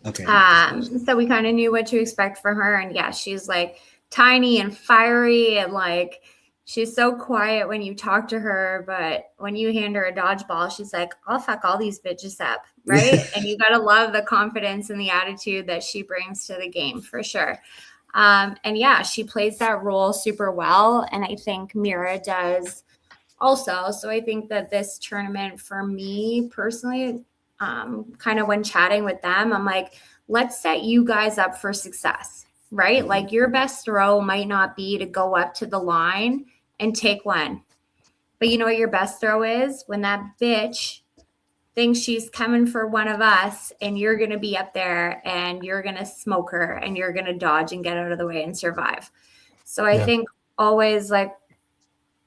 Okay. So we kind of knew what to expect from her. And yeah, she's like tiny and fiery and like she's so quiet when you talk to her, but when you hand her a dodgeball, she's like, I'll fuck all these bitches up, right? And you gotta love the confidence and the attitude that she brings to the game for sure. And yeah, she plays that role super well. And I think Mira does also. So I think that this tournament for me personally, kind of when chatting with them, I'm like, let's set you guys up for success, right? Like your best throw might not be to go up to the line and take one. But you know what your best throw is? When that bitch thinks she's coming for one of us and you're going to be up there and you're going to smoke her and you're going to dodge and get out of the way and survive. So I think always like,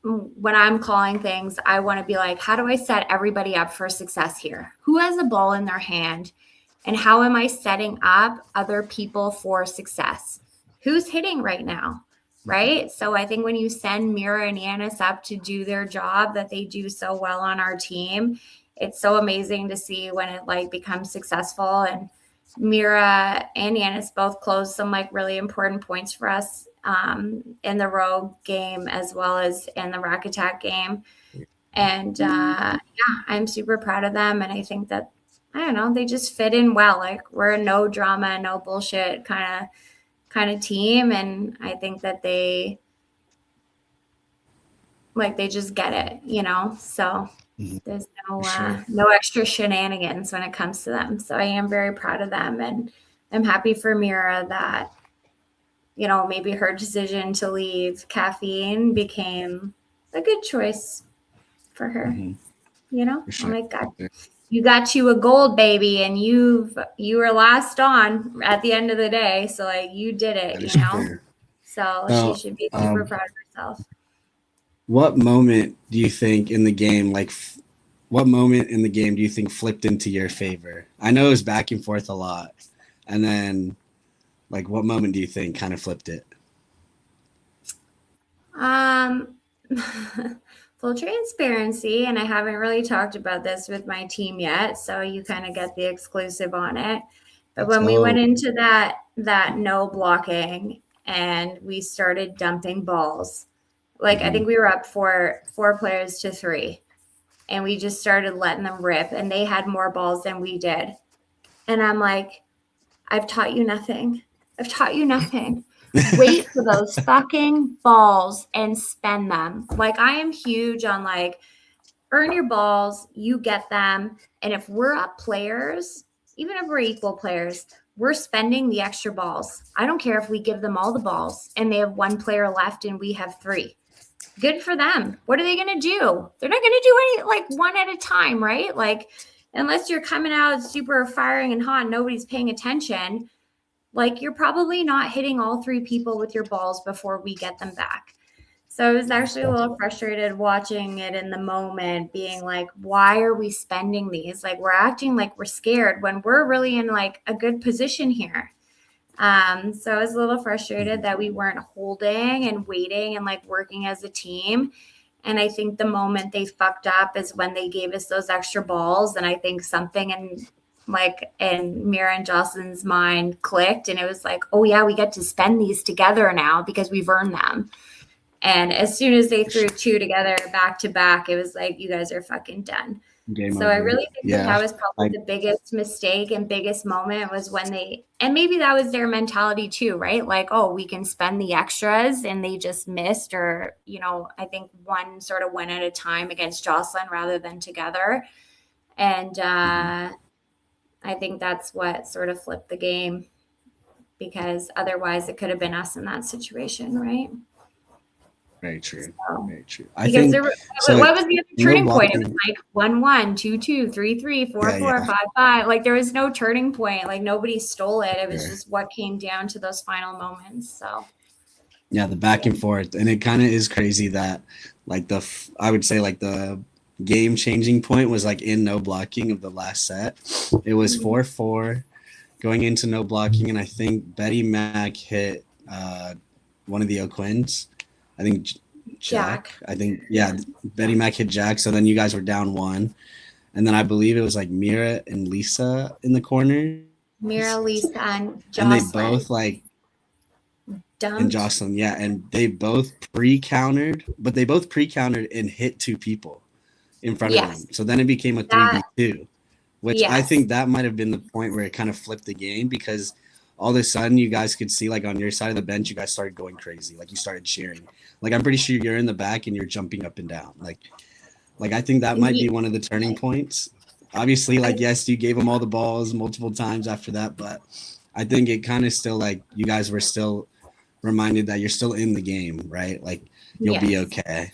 when I'm calling things, I want to be like, how do I set everybody up for success here? Who has a ball in their hand? And how am I setting up other people for success? Who's hitting right now? Right. So I think when you send Mira and Yanis up to do their job that they do so well on our team, it's so amazing to see when it like becomes successful. And Mira and Yanis both closed some like really important points for us in the Rogue game as well as in the Rack Attack game. And yeah, I'm super proud of them. And I think that, I don't know, they just fit in well. Like we're a no drama, no bullshit kind of team. And I think that they just get it, you know? So there's no extra shenanigans when it comes to them. So I am very proud of them. And I'm happy for Mira that, you know, maybe her decision to leave caffeine became a good choice for her. You know, oh my God, you got you a gold, baby, and you were last on at the end of the day. So like you did it, you know. So she should be super proud of herself. What moment do you think in the game, like, what moment in the game do you think flipped into your favor? I know it was back and forth a lot, and then. Like, what moment do you think kind of flipped it? Full transparency, and I haven't really talked about this with my team yet, so you kind of get the exclusive on it. But when we went into that no blocking and we started dumping balls, like I think we were up 4 players to 3, and we just started letting them rip, and they had more balls than we did. And I'm like, I've taught you nothing. I've taught you nothing. Wait for those fucking balls and spend them. Like, I am huge on like, earn your balls, you get them. And if we're up players, even if we're equal players, we're spending the extra balls. I don't care if we give them all the balls and they have one player left and we have 3. Good for them. What are they going to do? They're not going to do any, like, one at a time, right? Like, unless you're coming out super firing and hot and nobody's paying attention, like, you're probably not hitting all 3 people with your balls before we get them back. So I was actually a little frustrated watching it in the moment, being like, why are we spending these? Like, we're acting like we're scared when we're really in like a good position here. So I was a little frustrated that we weren't holding and waiting and like working as a team. And I think the moment they fucked up is when they gave us those extra balls. And I think something in Mira and Jocelyn's mind clicked, and it was like, oh yeah, we get to spend these together now because we've earned them. And as soon as they threw 2 together back to back, it was like, you guys are fucking done. Game so over. I really think that was probably the biggest mistake and biggest moment was when and maybe that was their mentality too, right? Like, oh, we can spend the extras, and they just missed, or, I think one sort of went at a time against Jocelyn rather than together. And I think that's what sort of flipped the game, because otherwise it could have been us in that situation, right? Very true. So, very true. What was the other turning point? It was like 1-1, 2-2, 3-3, 4-4, 5-5. Like, there was no turning point. Like, nobody stole it. It was just what came down to those final moments. So yeah, the back and forth, and it kind of is crazy that like I would say like the game changing point was like in no blocking of the last set. It was 4-4 going into no blocking, and I think Betty Mac hit one of the O'Quins. I think Jack. I think, Betty Mac hit Jack. So then you guys were down 1. And then I believe it was like Mira and Lisa in the corner. Mira, Lisa, and Jocelyn. And they both like dumped. And Jocelyn, yeah. And they both pre-countered, but they both pre-countered and hit 2 people in front of them. So then it became a 3v2, which I think that might have been the point where it kind of flipped the game, because all of a sudden you guys could see, like, on your side of the bench, you guys started going crazy. Like, you started cheering. Like, I'm pretty sure you're in the back and you're jumping up and down. Like I think that might be one of the turning points. Obviously, like, yes, you gave them all the balls multiple times after that, but I think it kind of still, like, you guys were still reminded that you're still in the game, right? Like, you'll be okay.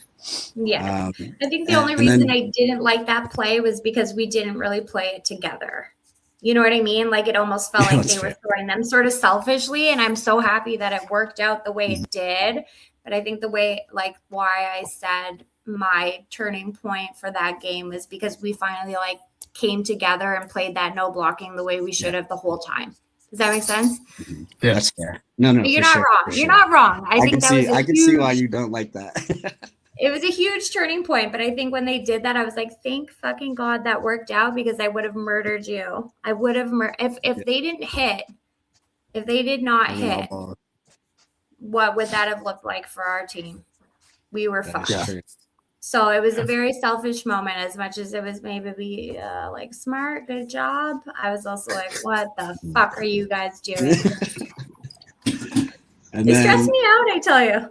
Yeah. I think the only reason I didn't like that play was because we didn't really play it together. You know what I mean? Like, it almost felt like they were throwing them sort of selfishly, and I'm so happy that it worked out the way it did. But I think the way, like, why I said my turning point for that game was because we finally, like, came together and played that no blocking the way we should have the whole time. Does that make sense? Yeah, that's fair. No, you're not wrong. You're not wrong. I think I can see why you don't like that. It was a huge turning point, but I think when they did that, I was like, thank fucking God that worked out, because I would have murdered you. I would have if they didn't hit, if they did not hit, what would that have looked like for our team? We were fucked. So it was a very selfish moment, as much as it was maybe like, smart, good job. I was also like, what the fuck are you guys doing? It stressed me out, I tell you.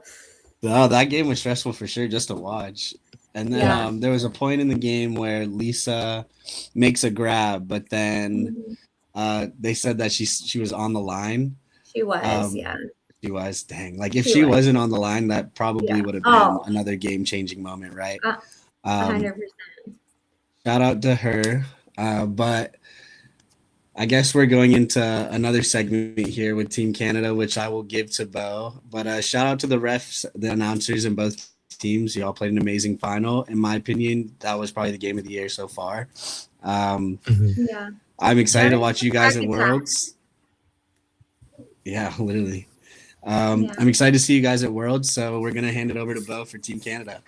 Oh, that game was stressful for sure, just to watch. And then there was a point in the game where Lisa makes a grab, but then they said that she was on the line. She was, She was, dang. Like, if she wasn't on the line, that probably would have been another game-changing moment, right? 100%. Shout out to her. But I guess we're going into another segment here with Team Canada, which I will give to Bo. But shout out to the refs, the announcers in both teams. You all played an amazing final. In my opinion, that was probably the game of the year so far. I'm excited to watch you guys at Worlds. Yeah, literally. I'm excited to see you guys at Worlds. So we're going to hand it over to Bo for Team Canada.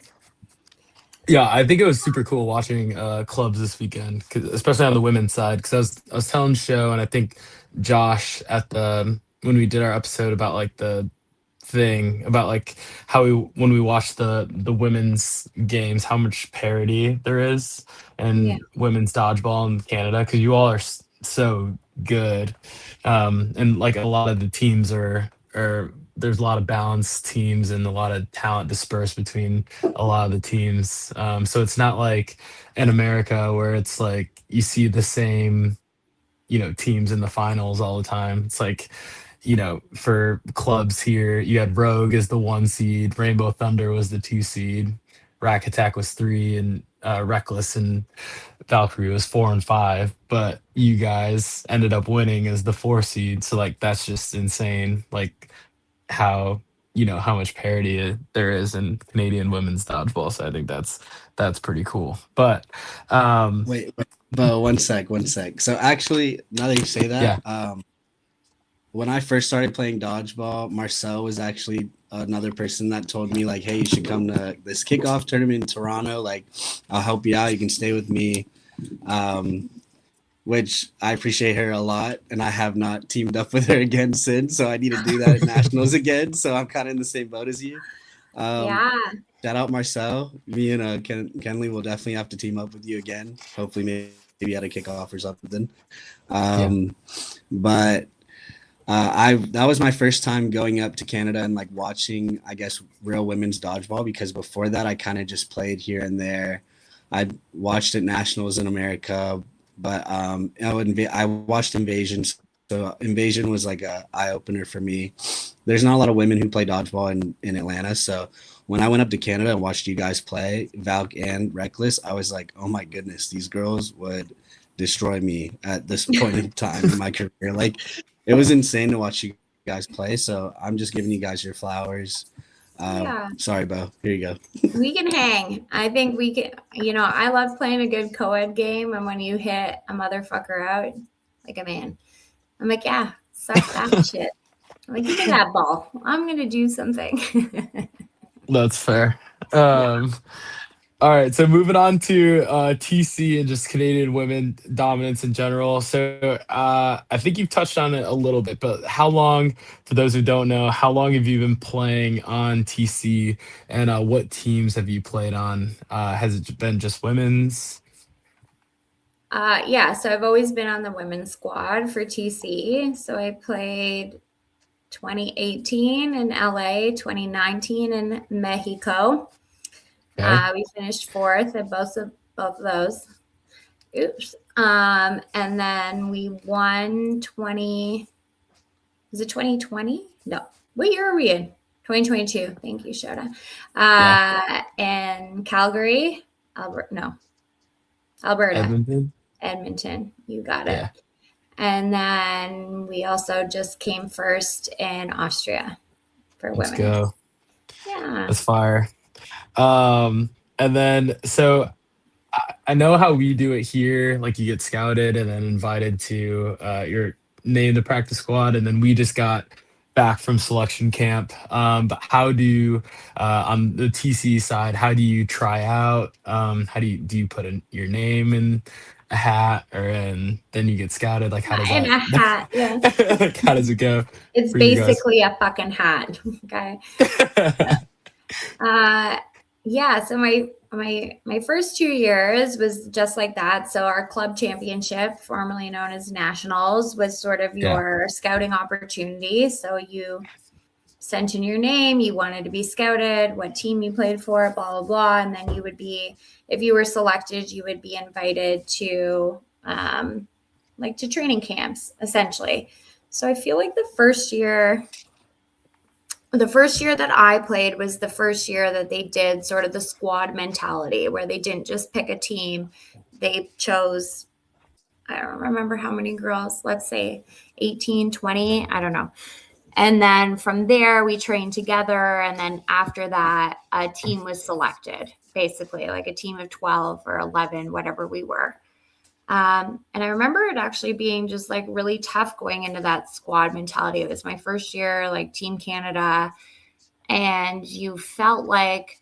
Yeah, I think it was super cool watching clubs this weekend, especially on the women's side. Because I was telling Show, and I think Josh when we did our episode about like the thing about like how when we watched the women's games, how much parity there is in women's dodgeball in Canada, because you all are so good. And like a lot of the teams are there's a lot of balanced teams and a lot of talent dispersed between a lot of the teams. So it's not like in America where it's like you see the same, teams in the finals all the time. It's like, for clubs here, you had Rogue as the 1 seed, Rainbow Thunder was the 2 seed, Rack Attack was 3, and Reckless and Valkyrie was 4 and 5. But you guys ended up winning as the 4 seed. So like that's just insane. Like how how much parity there is in Canadian women's dodgeball. So I think that's pretty cool. But Wait, Bo, one sec, one sec. So actually, now that you say that, yeah, when I first started playing dodgeball, Marcel was actually another person that told me like, "Hey, you should come to this kickoff tournament in Toronto. Like, I'll help you out. You can stay with me." Um, which I appreciate her a lot, and I have not teamed up with her again since. So I need to do that at nationals again. So I'm kind of in the same boat as you. Um, Yeah. Shout out Marcel. Me and Kenley will definitely have to team up with you again. Hopefully, maybe at a kickoff or something. yeah, But I that was my first time going up to Canada and like watching, I guess, real women's dodgeball, because before that I kind of just played here and there. I watched at nationals in America, but I watched Invasion. So Invasion was like a eye opener for me. There's not a lot of women who play dodgeball in Atlanta, so when I went up to Canada and watched you guys play Valk and Reckless, I was like, oh my goodness, these girls would destroy me at this point in time in my career. Like, it was insane to watch you guys play. So I'm just giving you guys your flowers. Yeah. Sorry, Bo. Here you go. We can hang. I think we can, I love playing a good co-ed game. And when you hit a motherfucker out like a man, I'm like, yeah, suck that shit. I'm like, give me that ball. I'm going to do something. that's fair. Yeah. All right, so moving on to TC and just Canadian women dominance in general. So I think you've touched on it a little bit, but how long, for those who don't know, how long have you been playing on TC, and what teams have you played on? Has it been just women's? Yeah, so I've always been on the women's squad for TC. So I played 2018 in LA, 2019 in Mexico. Okay. We finished fourth at both of those. Oops. And then we won 20. Was it 2020? No. What year are we in? 2022. Thank you, Shota. Yeah. And Calgary, Alberta. Edmonton. You got it. Yeah. And then we also just came first in Austria for Let's women. go. Yeah. That's fire. And then so I know how we do it here. Like you get scouted and then invited to your name the practice squad, and then we just got back from selection camp. But how do on the TC side? How do you try out? How do you put in your name in a hat, or and then you get scouted? Like how does In that? a hat, yeah. Like how does it go It's for you guys? basically a fucking hat. Okay. Yeah, so my first 2 years was just like that. So our club championship, formerly known as nationals, was sort of Yeah. your scouting opportunity. So you sent in your name, you wanted to be scouted, what team you played for, blah blah blah, and then you would be, if you were selected, you would be invited to like to training camps essentially. So I feel like the first year that I played was the first year that they did sort of the squad mentality, where they didn't just pick a team. They chose, I don't remember how many girls, let's say 18, 20, I don't know. And then from there, we trained together. And then after that, a team was selected, basically like a team of 12 or 11, whatever we were. And I remember it actually being just like really tough going into that squad mentality. It was my first year, like Team Canada, and you felt like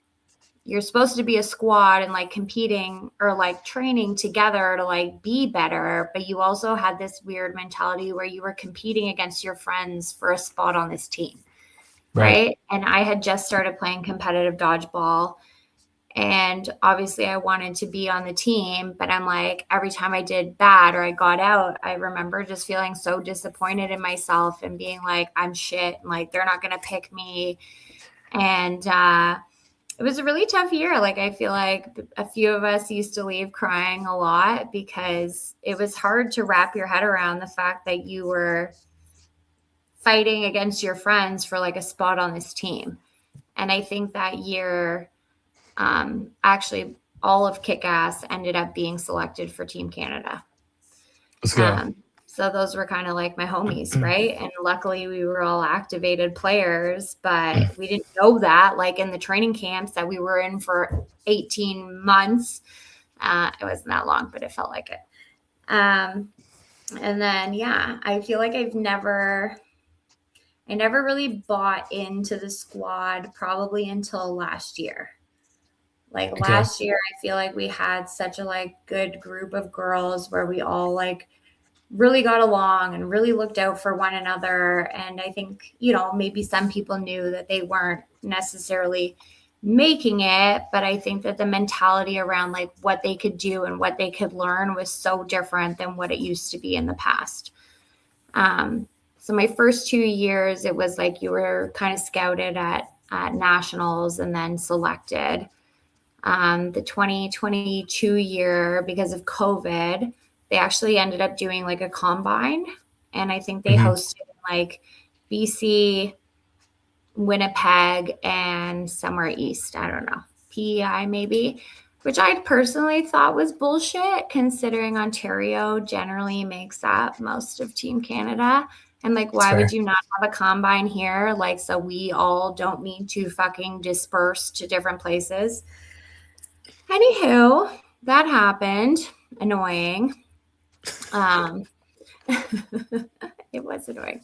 you're supposed to be a squad and like competing or like training together to like be better. But you also had this weird mentality where you were competing against your friends for a spot on this team. Right. Right. And I had just started playing competitive dodgeball. And obviously I wanted to be on the team, but I'm like, every time I did bad or I got out, I remember just feeling so disappointed in myself and being like, I'm shit. And like, they're not going to pick me. And it was a really tough year. Like, I feel like a few of us used to leave crying a lot because it was hard to wrap your head around the fact that you were fighting against your friends for like a spot on this team. And I think that year, actually all of Kick-Ass ended up being selected for Team Canada. Let's go. So those were kind of like my homies, right? And luckily we were all activated players, but we didn't know that like in the training camps that we were in for 18 months. It wasn't that long, but it felt like it. And then, yeah, I feel like I never really bought into the squad probably until last year. Like last year, I feel like we had such a like good group of girls where we all like really got along and really looked out for one another. And I think, you know, maybe some people knew that they weren't necessarily making it, but I think that the mentality around like what they could do and what they could learn was so different than what it used to be in the past. So my first 2 years, it was like you were kind of scouted at nationals and then selected. The 2022 year, because of COVID, they actually ended up doing like a combine. And I think they hosted like BC, Winnipeg, and somewhere east. I don't know, PEI maybe, which I personally thought was bullshit considering Ontario generally makes up most of Team Canada. And like, why would you not have a combine here? Like, so we all don't need to fucking disperse to different places. Anywho, that happened. Annoying. It was annoying.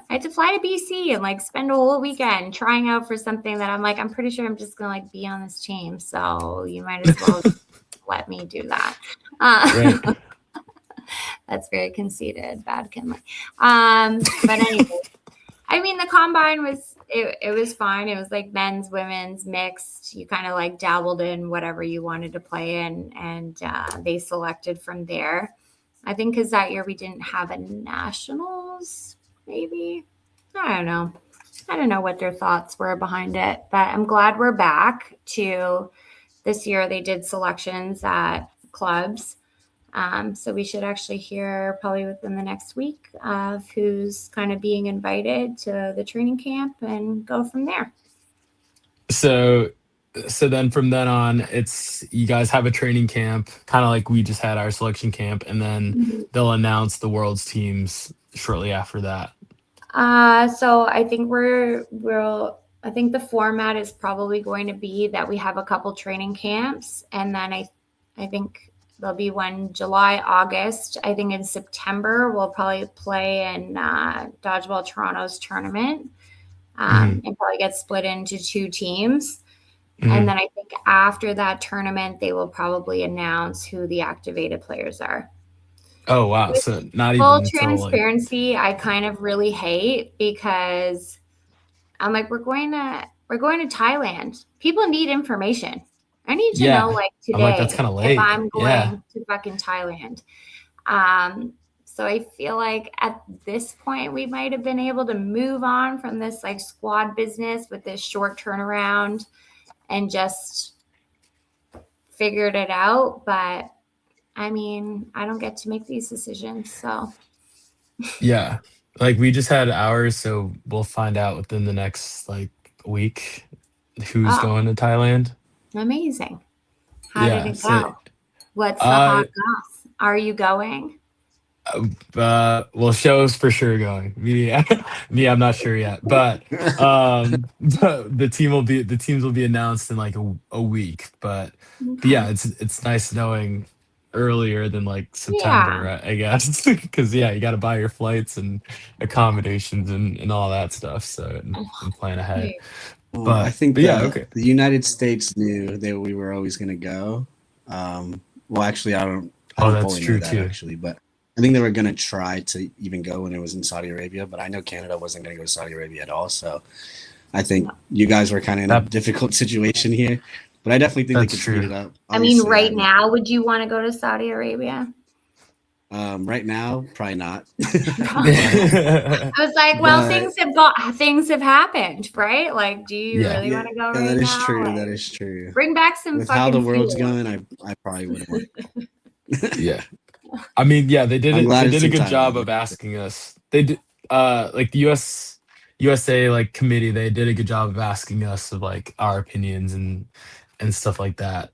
I had to fly to BC and like spend a whole weekend trying out for something that I'm like, I'm pretty sure I'm just gonna like be on this team. So you might as well let me do that. Right. That's very conceited, bad Kenley. But anyway, I mean, the combine was, it was fine. It was like men's, women's, mixed. You kind of like dabbled in whatever you wanted to play in, and they selected from there. I think because that year we didn't have a nationals, maybe. I don't know. I don't know what their thoughts were behind it, but I'm glad we're back to this year. They did selections at clubs. So we should actually hear probably within the next week of who's kind of being invited to the training camp and go from there. So then from then on, it's you guys have a training camp, kind of like we just had our selection camp, and then they'll announce the world's teams shortly after that. So I think I think the format is probably going to be that we have a couple training camps, and then I think there'll be one July, August. I think in September we'll probably play in Dodgeball Toronto's tournament, and probably get split into 2 teams. And then I think after that tournament, they will probably announce who the activated players are. Oh, wow. So not full even transparency, I kind of really hate, because I'm like, we're going to Thailand. People need information. I need to know like today. I'm like, that's kind of late. If I'm going to fucking Thailand. So I feel like at this point we might have been able to move on from this like squad business with this short turnaround and just figured it out. But I mean, I don't get to make these decisions. So yeah, like we just had ours, so we'll find out within the next like week who's going to Thailand. Amazing. How did it go? What's the hot goss? Are you going? Well, show's for sure going. Me, I'm not sure yet, but the teams will be announced in like a week. But yeah, it's nice knowing earlier than like September, I guess, because you got to buy your flights and accommodations and all that stuff. So and plan ahead. Well, but I think the United States knew that we were always going to go. Well, actually, I don't fully know that actually, but I think they were going to try to even go when it was in Saudi Arabia, but I know Canada wasn't going to go to Saudi Arabia at all. So I think you guys were kind of in a difficult situation here. But I definitely think That's they could speed true. it up. I mean, Obviously, right now, would you want to go to Saudi Arabia? right now, probably not. I was like, well, But things have happened, right? Like, do you Yeah. really want to go yeah, right that is now? true. Like, That is true. bring back some With how the fucking world's fuel. going, I probably wouldn't want to go. Yeah. I mean, yeah, they did I'm it. glad They it's did a in good job Thailand. of asking us. They did, like the USA like committee. They did a good job of asking us of like our opinions and stuff like that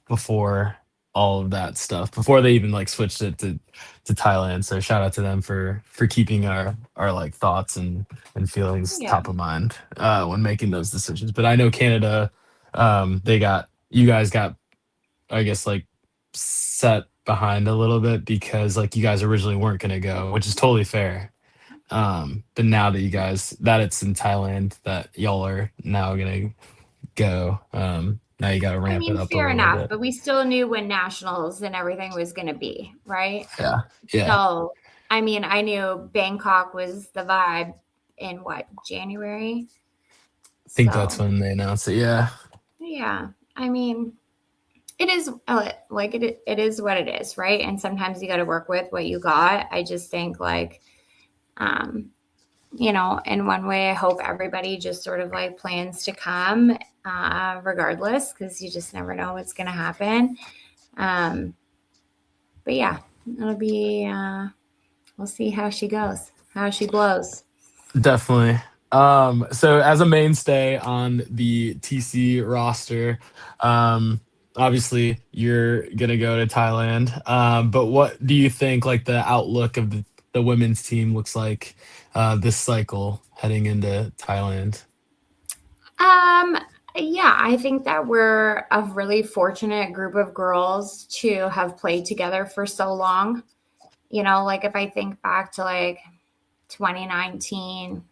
before all of that stuff. Before they even like switched it to Thailand. So shout out to them for keeping our like thoughts and feelings Yeah. top of mind when making those decisions. But I know Canada, you guys got, I guess, like set behind a little bit because like you guys originally weren't going to go, which is totally fair. But now that that it's in Thailand, that y'all are now going to go, now you got to I ramp it mean, up a fair little enough, bit. but we still knew when nationals and everything was going to be, right? Yeah. Yeah. So, I mean, I knew Bangkok was the vibe in what, January? I think that's So, when they announced it. Yeah. yeah, I mean, it is like it is what it is, right? And sometimes you got to work with what you got. I just think like, um, in one way, I hope everybody just sort of like plans to come, regardless, because you just never know what's going to happen. But yeah, it'll be, we'll see how she goes, how she blows. Definitely. So as a mainstay on the TC roster, obviously you're gonna go to Thailand. But what do you think like the outlook of the women's team looks like this cycle heading into Thailand? Um, yeah, I think that we're a really fortunate group of girls to have played together for so long. Like if I think back to like 2019,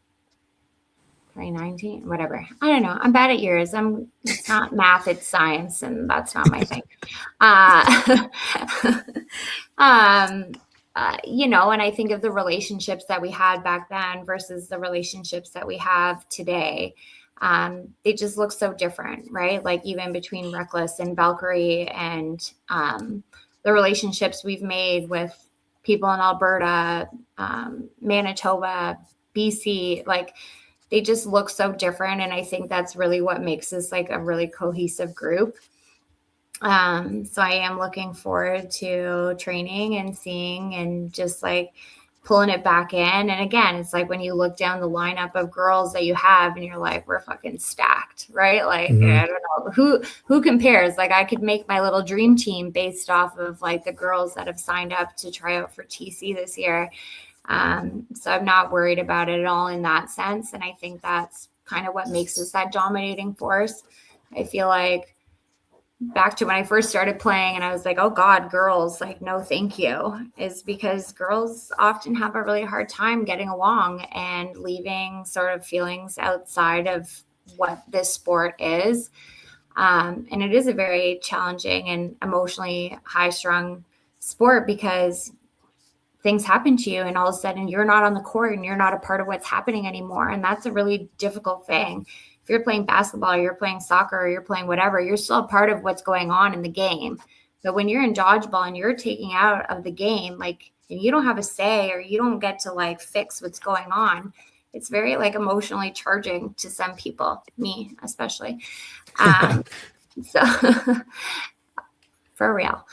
2019, whatever. I don't know. I'm bad at years. It's not math, it's science, and that's not my thing. Uh, um, and I think of the relationships that we had back then versus the relationships that we have today. They just look so different, right? Like even between Reckless and Valkyrie and the relationships we've made with people in Alberta, Manitoba, BC, like they just look so different. And I think that's really what makes us like a really cohesive group. So I am looking forward to training and seeing and just like pulling it back in. And again, it's like when you look down the lineup of girls that you have and you're like, we're fucking stacked, right? Like, I don't know who compares. Like I could make my little dream team based off of like the girls that have signed up to try out for TC this year. So I'm not worried about it at all in that sense. And I think that's kind of what makes us that dominating force. I feel like back to when I first started playing and I was like, oh God, girls, like, no, thank you, is because girls often have a really hard time getting along and leaving sort of feelings outside of what this sport is. And it is a very challenging and emotionally high strung sport because things happen to you and all of a sudden you're not on the court and you're not a part of what's happening anymore. And that's a really difficult thing. If you're playing basketball, you're playing soccer, or you're playing whatever, you're still a part of what's going on in the game. But when you're in dodgeball and you're taking out of the game, like, and you don't have a say or you don't get to like fix what's going on, it's very like emotionally charging to some people, me especially. So for real.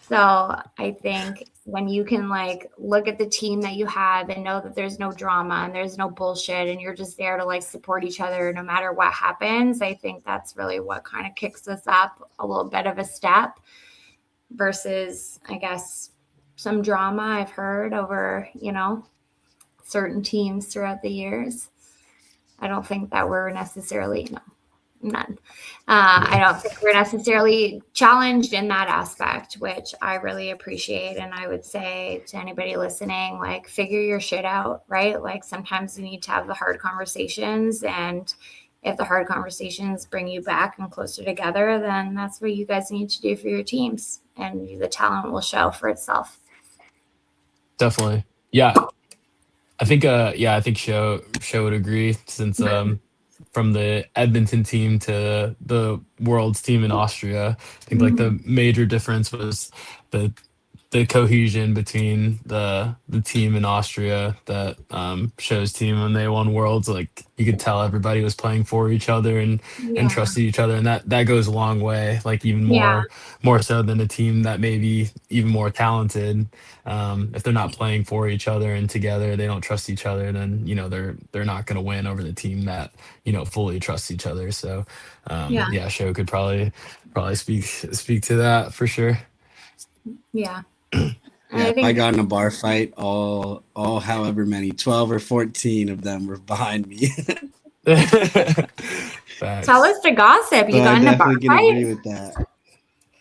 So I think when you can like look at the team that you have and know that there's no drama and there's no bullshit and you're just there to like support each other no matter what happens, I think that's really what kind of kicks us up a little bit of a step versus, I guess, some drama I've heard over, certain teams throughout the years. I don't think that we're necessarily, none. I don't think we're necessarily challenged in that aspect, which I really appreciate. And I would say to anybody listening, like, figure your shit out, right? Like sometimes you need to have the hard conversations, and if the hard conversations bring you back and closer together, then that's what you guys need to do for your teams, and the talent will show for itself. Definitely. Yeah. I think show would agree since from the Edmonton team to the Worlds team in Austria. I think like the major difference was the the cohesion between the team in Austria, that shows team when they won Worlds. Like you could tell everybody was playing for each other and Yeah. trusted each other, and that goes a long way. Like even Yeah. more so than a team that may be even more talented. If they're not playing for each other and together, they don't trust each other. Then they're not going to win over the team that fully trusts each other. So Yeah. yeah, show could probably speak to that for sure. Yeah. And Yeah, I if I think got in a bar fight, all however many, 12 or 14 of them were behind me. tell Facts. us the gossip. You So I got in a bar definitely can fight? agree with that.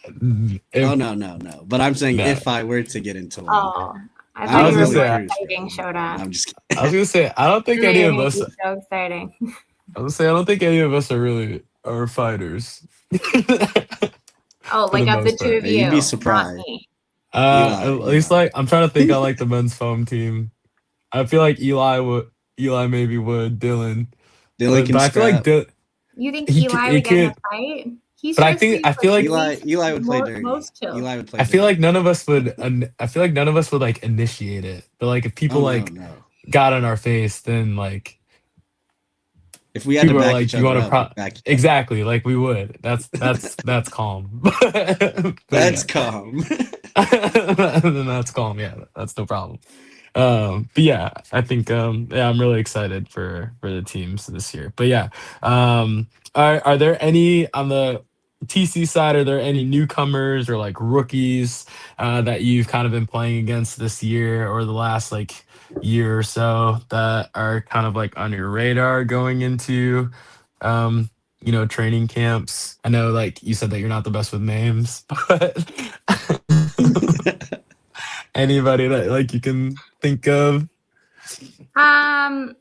Oh, If no. But I'm saying no, if I were to get into one, Oh, I I'm thought I a was you gonna were really more say, cruise, exciting bro. showed No, up. I'm just I was gonna say, I don't think That any made of me us. so exciting. I was say, I don't think any of us are really are fighters Oh, for the like of the most two part. of kidding. You'd be you, not surprised. me. At Eli, least Eli. like I'm trying to think. I like the men's foam team. I feel like Eli maybe would, Dylan, Dylan but can I feel like scrap. You think Eli he would get in a could. fight? He But strikes me as I like feel like Eli would play dirty. most chill. Eli would play I feel like dirty. none of us would. I feel like none of us would like initiate it. But like if Oh people no, like no. got in our face, then like If we had to people are back like, each you other want to up, we'd pro back each other up. exactly like we would. That's calm. But That's yeah, calm. then that's calm. Yeah, that's no problem. But yeah, I think yeah, I'm really excited for the teams this year. But yeah, are there any on the TC side? Are there any newcomers or like rookies that you've kind of been playing against this year or the last like year or so that are kind of like on your radar going into um training camps? I know like you said that you're not the best with names, but anybody that like you can think of. Um,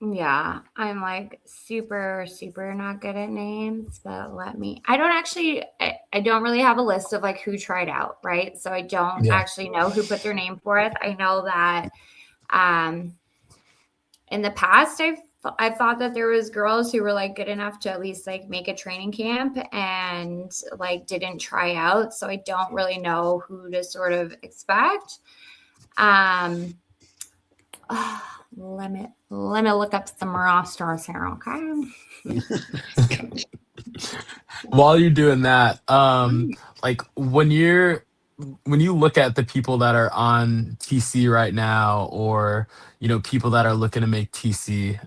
yeah, I'm like super, super not good at names, but I don't really have a list of like who tried out, right? So I don't Yeah. actually know who put their name forth. I know that um in the past I've thought that there was girls who were like good enough to at least like make a training camp and like didn't try out. So I don't really know who to sort of expect. Um let me look up some rosters here, okay? While you're doing that, like when you look at the people that are on TC right now, or people that are looking to make TC,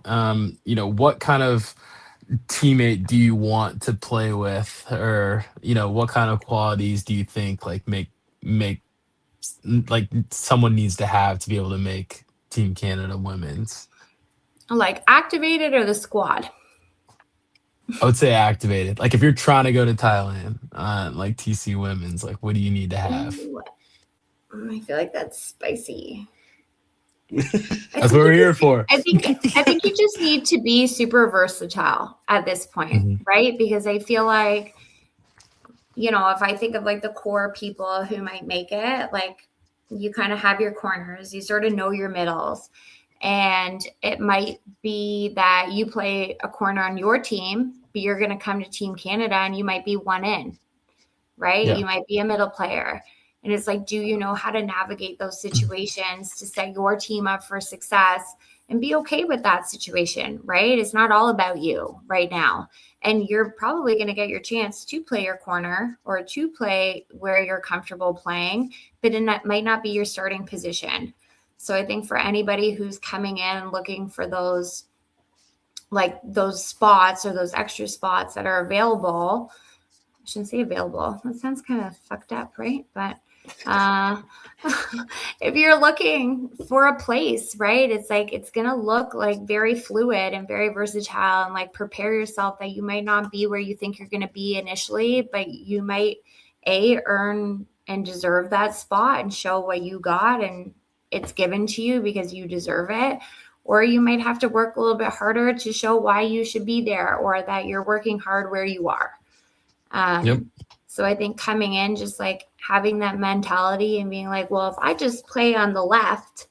what kind of teammate do you want to play with, or what kind of qualities do you think like make like someone needs to have to be able to make Team Canada Women's? Like activated or the squad? I would say activated. Like if you're trying to go to Thailand, like TC Women's, like what do you need to have? Ooh, I feel like that's spicy. That's what we're here for. I think you just need to be super versatile at this point, Mhm. right? Because I feel like, if I think of like the core people who might make it, like you kind of have your corners, you sort of know your middles. And it might be that you play a corner on your team, but you're going to come to Team Canada and you might be one in, right? Yeah. You might be a middle player. And it's like, do you know how to navigate those situations to set your team up for success and be okay with that situation, right? It's not all about you right now. And you're probably going to get your chance to play your corner or to play where you're comfortable playing, but it might not be your starting position. So I think for anybody who's coming in looking for those spots or those extra spots that are available, I shouldn't say available. That sounds kind of fucked up, right? But if you're looking for a place, right, it's like it's going to look like very fluid and very versatile, and like prepare yourself that you might not be where you think you're going to be initially, but you might earn and deserve that spot and show what you got and it's given to you because you deserve it. Or you might have to work a little bit harder to show why you should be there or that you're working hard where you are. Yep. So I think coming in, just like having that mentality and being like, well, if I just play on the left,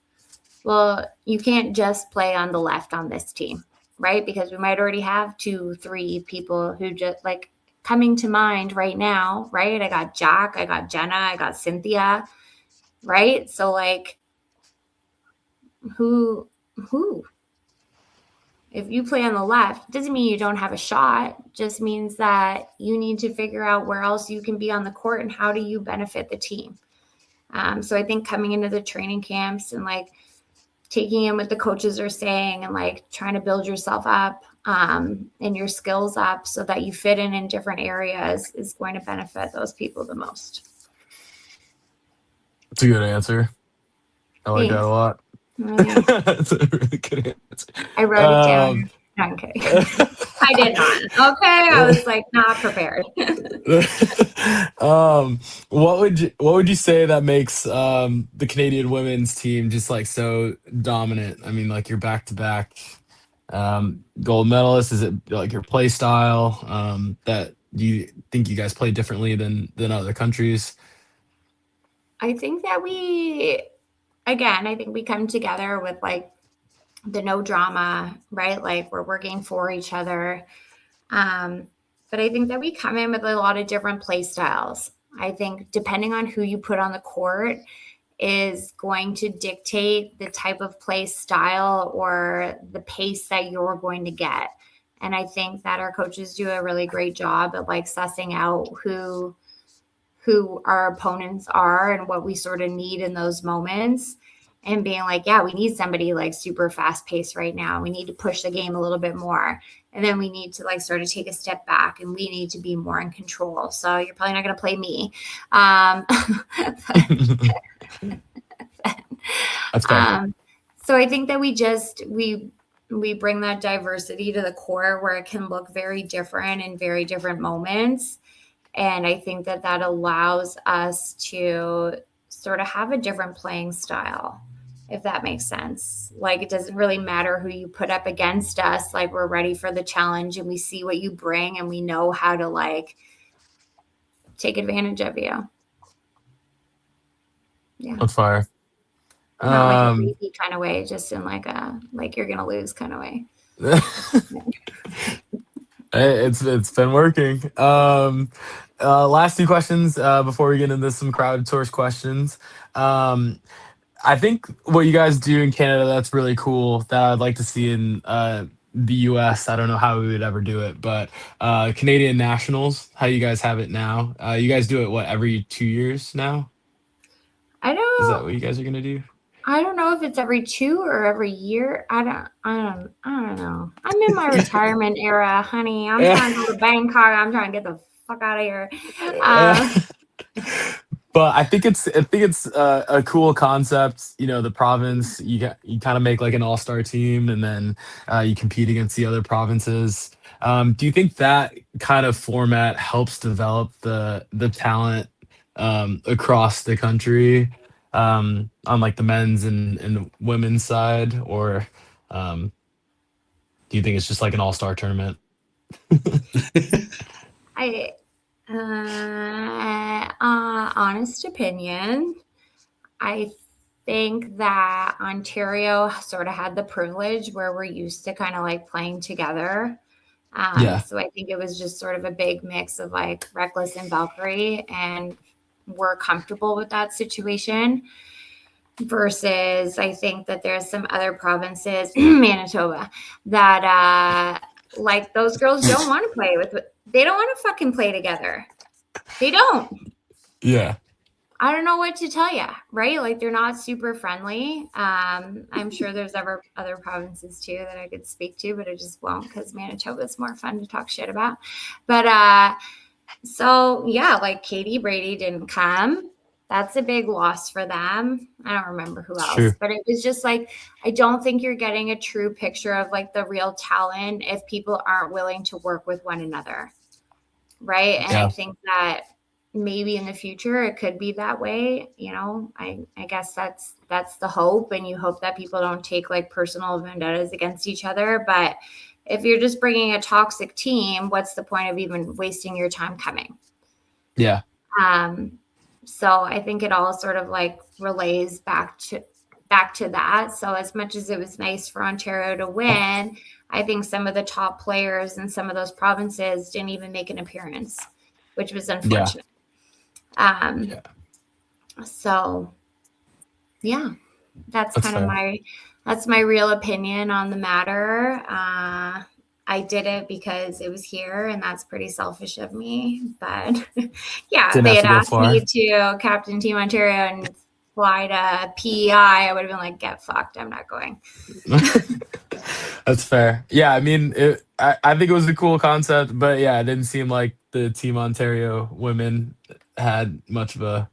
well, you can't just play on the left on this team, right? Because we might already have 2-3 people who just like coming to mind right now, right? I got Jack, I got Jenna, I got Cynthia, right? So like who if you play on the left, doesn't mean you don't have a shot, just means that you need to figure out where else you can be on the court and how do you benefit the team. So I think coming into the training camps and like taking in what the coaches are saying and like trying to build yourself up and your skills up so that you fit in different areas is going to benefit those people the most. That's a good answer. I like that a lot. Really? That's a really good answer. I wrote it down. No, I'm kidding. I did not. Okay, I was like not prepared. What would you say that makes the Canadian women's team just like so dominant? I mean, like you're back to back gold medalists. Is it like your play style that you think you guys play differently than other countries? I think that I think we come together with like the no drama, right? Like we're working for each other. But I think that we come in with a lot of different play styles. I think depending on who you put on the court is going to dictate the type of play style or the pace that you're going to get. And I think that our coaches do a really great job of like sussing out who our opponents are and what we sort of need in those moments and being like, yeah, we need somebody like super fast paced right now. We need to push the game a little bit more. And then we need to like sort of take a step back and we need to be more in control. So you're probably not going to play me. That's fine. So I think that we bring that diversity to the court where it can look very different in very different moments. And I think that that allows us to sort of have a different playing style, if that makes sense. Like, it doesn't really matter who you put up against us. Like, we're ready for the challenge and we see what you bring and we know how to like take advantage of you. Yeah. That's fire. Not like a lazy kind of way, just in like a, like you're going to lose kind of way. It's been working. Last two questions before we get into some crowd source questions. I think what you guys do in Canada, that's really cool, that I'd like to see in the US. I don't know how we would ever do it, but Canadian Nationals, how you guys have it now. You guys do it, what, every 2 years now? Is that what you guys are going to do? I don't know if it's every 2 or every year. I don't know. I'm in my retirement era, honey. I'm trying to go to Bangkok. I'm trying to get the fuck out of here. But I think it's a cool concept. You know, the province, you kind of make like an all-star team, and then you compete against the other provinces. Do you think that kind of format helps develop the talent across the country? On like the men's and women's side, or do you think it's just like an all-star tournament? Honest opinion, I think that Ontario sort of had the privilege where we're used to kind of like playing together. So I think it was just sort of a big mix of like Reckless and Valkyrie, and we're comfortable with that situation. Versus, I think that there's some other provinces, Manitoba, that like those girls don't want to play with. They don't want to fucking play together. They don't. Yeah. I don't know what to tell you, right? Like, they're not super friendly. I'm sure there's other provinces too that I could speak to, but I just won't because Manitoba is more fun to talk shit about. But so yeah, like Katie Brady didn't come. That's a big loss for them. I don't remember who else, Sure. but it was just like, I don't think you're getting a true picture of like the real talent if people aren't willing to work with one another. Right. And I think that maybe in the future it could be that way. You know, I guess that's the hope. And you hope that people don't take like personal vendettas against each other. But if you're just bringing a toxic team, what's the point of even wasting your time coming? Yeah. So I think it all sort of like relays back back to that. So as much as it was nice for Ontario to win, I think some of the top players in some of those provinces didn't even make an appearance, which was unfortunate. Yeah. So yeah, that's That's kind of fair. that's my real opinion on the matter. I did it because it was here, and that's pretty selfish of me. But yeah, Didn't they have had to go asked far. me to captain Team Ontario and fly to PEI. I would have been like, get fucked. I'm not going. That's fair. Yeah, I mean, I think it was a cool concept, but yeah, it didn't seem like the Team Ontario women had much of a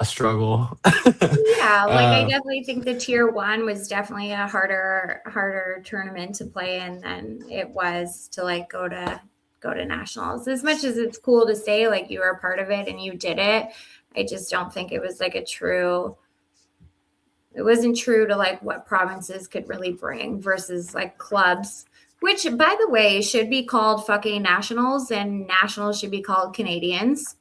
struggle. Yeah, like I uh, definitely think the tier one was definitely a harder tournament to play in than it was to like go to nationals. As much as it's cool to say like you were a part of it and you did it, I just don't think it was like it wasn't true to like what provinces could really bring versus like clubs, which by the way should be called fucking nationals, and nationals should be called Canadians.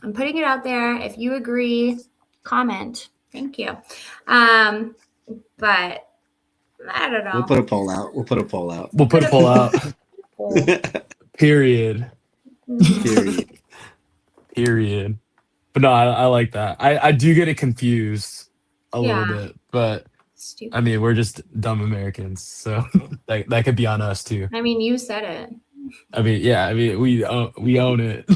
I'm putting it out there. If you agree, comment. Thank you. But I don't know. We'll put a poll out. We'll put a poll out. we'll put a poll out. Period. Period. Period. But no, I like that. I do get it confused a little bit, but Stupid. I mean, we're just dumb Americans, so that could be on us too. I mean, you said it. I mean, yeah. I mean, we own it.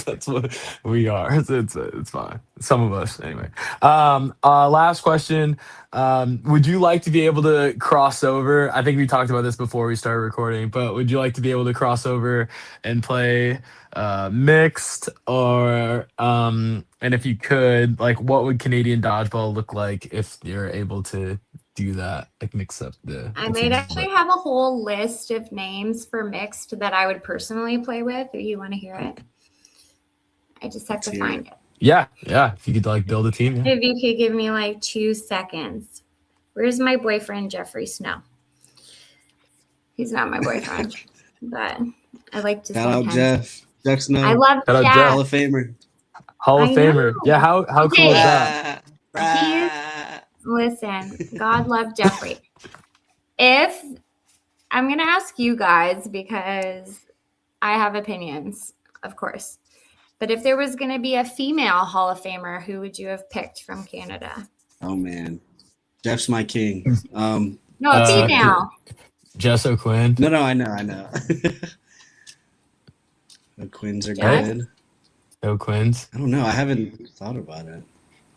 That's what we are. It's fine. Some of us, anyway. Last question. Would you like to be able to cross over? I think we talked about this before we started recording, but would you like to be able to cross over and play mixed, or and if you could, like, what would Canadian dodgeball look like if you're able to do that, like mix up I the might teams? actually have a whole list of names for mixed that I would personally play with. If you want to hear it, I just have to find it. Yeah. If you could like build a team. Yeah. If you could give me like 2 seconds. Where's my boyfriend, Jeffrey Snow? He's not my boyfriend, but I like to Shout out him. Jeff. Jeff Snow. I love Shout out Jeff. Jeff. Hall of Famer. Hall of I Famer. know. Yeah, how cool Okay. is that? Listen, God love Jeffrey. If I'm going to ask you guys, because I have opinions, of course, but if there was going to be a female Hall of Famer, who would you have picked from Canada? Oh man, Jeff's my king. No, female. Jess O'Quinn. No, I know. The Quins are good. O'Quinn's. I don't know. I haven't thought about it.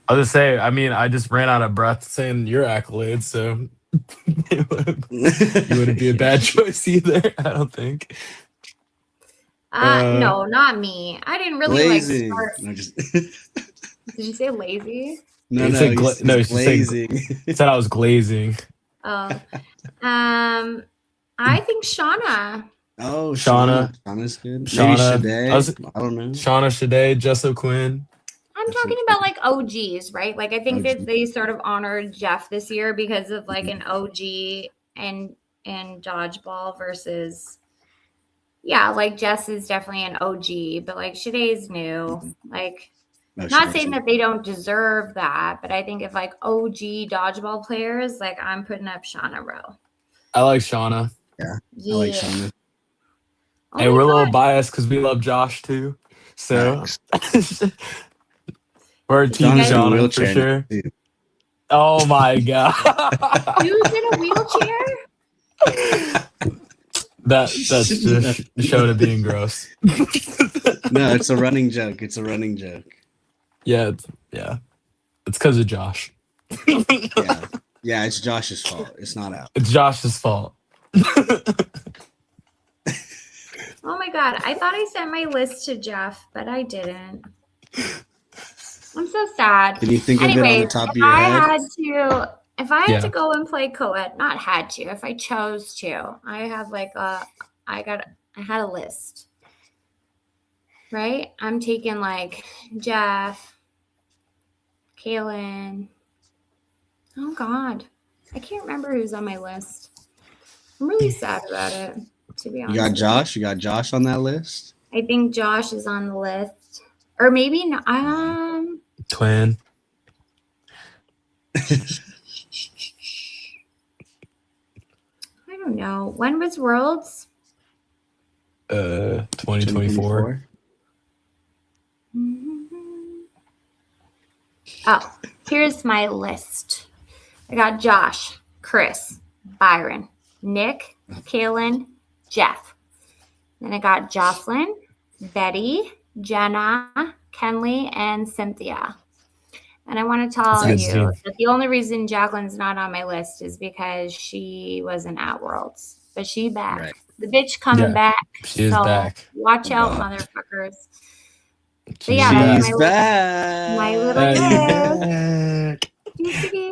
I'll just say, I mean, I just ran out of breath saying your accolades, so you wouldn't be a bad choice either, I don't think. No, not me. I didn't really lazy. like start. No, just Did you say lazy? no, He no, said he's no, she glazing. said I was glazing. Oh, I think Shauna. Oh, Shauna. Shauna's good. Shauna. Maybe Shade. I don't know. Shauna Shade, Jess O'Quinn. I'm talking about like OGs, right? Like I think that they sort of honored Jeff this year because of like an OG and dodgeball versus, yeah, like Jess is definitely an OG, but like Shade's new. Like, not saying that they don't deserve that, but I think if like OG dodgeball players, like I'm putting up Shauna Rowe. I like Shauna. Yeah. I like Shauna. Oh Hey, we're a little biased because we love Josh too. So we're Team Shauna for sure. Oh my god. Who's in a wheelchair? That's just showed it being gross. No, it's a running joke. Yeah. It's because of Josh. Yeah, it's Josh's fault. It's not out. It's Josh's fault. Oh my god, I thought I sent my list to Jeff, but I didn't. I'm so sad. Can you think of it on the top of your head? If I had to go and play co-ed, not had to, if I chose to, I have like I had a list. Right? I'm taking like Jeff, Kaylin. Oh God. I can't remember who's on my list. I'm really sad about it, to be honest. You got Josh? You got Josh on that list? I think Josh is on the list. Or maybe not. Twin. I don't know. When was Worlds? 2024. Oh, here's my list. I got Josh, Chris, Byron, Nick, Kaylin, Jeff. Then I got Jocelyn, Betty, Jenna, Kenley, and Cynthia. And I want to tell That's a good you team. that the only reason Jacqueline's not on my list is because she wasn't at Worlds. But she back. Right. The bitch coming Yeah, back. she is so back. Watch Oh, out, God. motherfuckers. She's yeah, that's She's my back. My little back.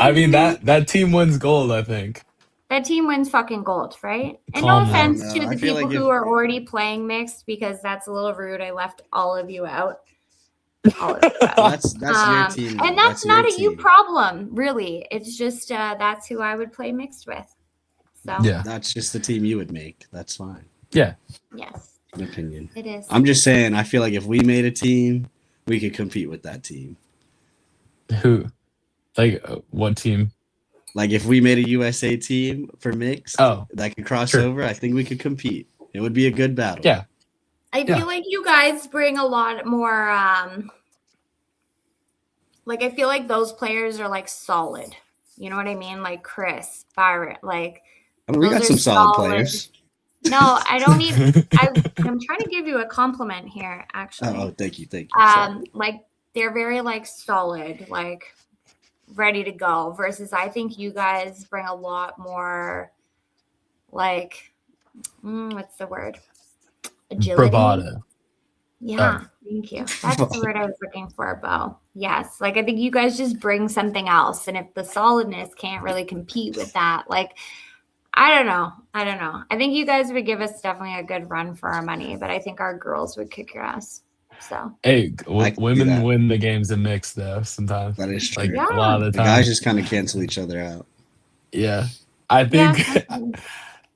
I mean that team wins gold, I think. That team wins fucking gold, right? And no Calm I down. don't offense know. to I the feel people like who are already playing mixed, because that's a little rude. I left all of you out. All of you out. that's your team. And though. that's not your a you team. problem, really. It's just that's who I would play mixed with. So Yeah. That's just the team you would make. That's fine. Yeah. yes, An opinion. it is. I'm just saying. I feel like if we made a team, we could compete with that team. Who? Like what team? Like if we made a USA team for mixed that could cross sure. over, I think we could compete. It would be a good battle. Yeah. I feel like you guys bring a lot more. Like I feel like those players are like solid. You know what I mean? Like Chris, Byron, like. I mean, we got some solid players. No, I don't need. I'm trying to give you a compliment here, actually. Oh, thank you. Like they're very like solid, like ready to go. Versus, I think you guys bring a lot more, like, what's the word? Agility. Bravado. Yeah, thank you. That's the word I was looking for, Bo. Yes, like I think you guys just bring something else, and if the solidness can't really compete with that, like. I don't know. I think you guys would give us definitely a good run for our money, but I think our girls would kick your ass. So hey, women win the games in mixed though. Sometimes that is true. Like a lot of the time, guys just kind of cancel each other out. Yeah, I think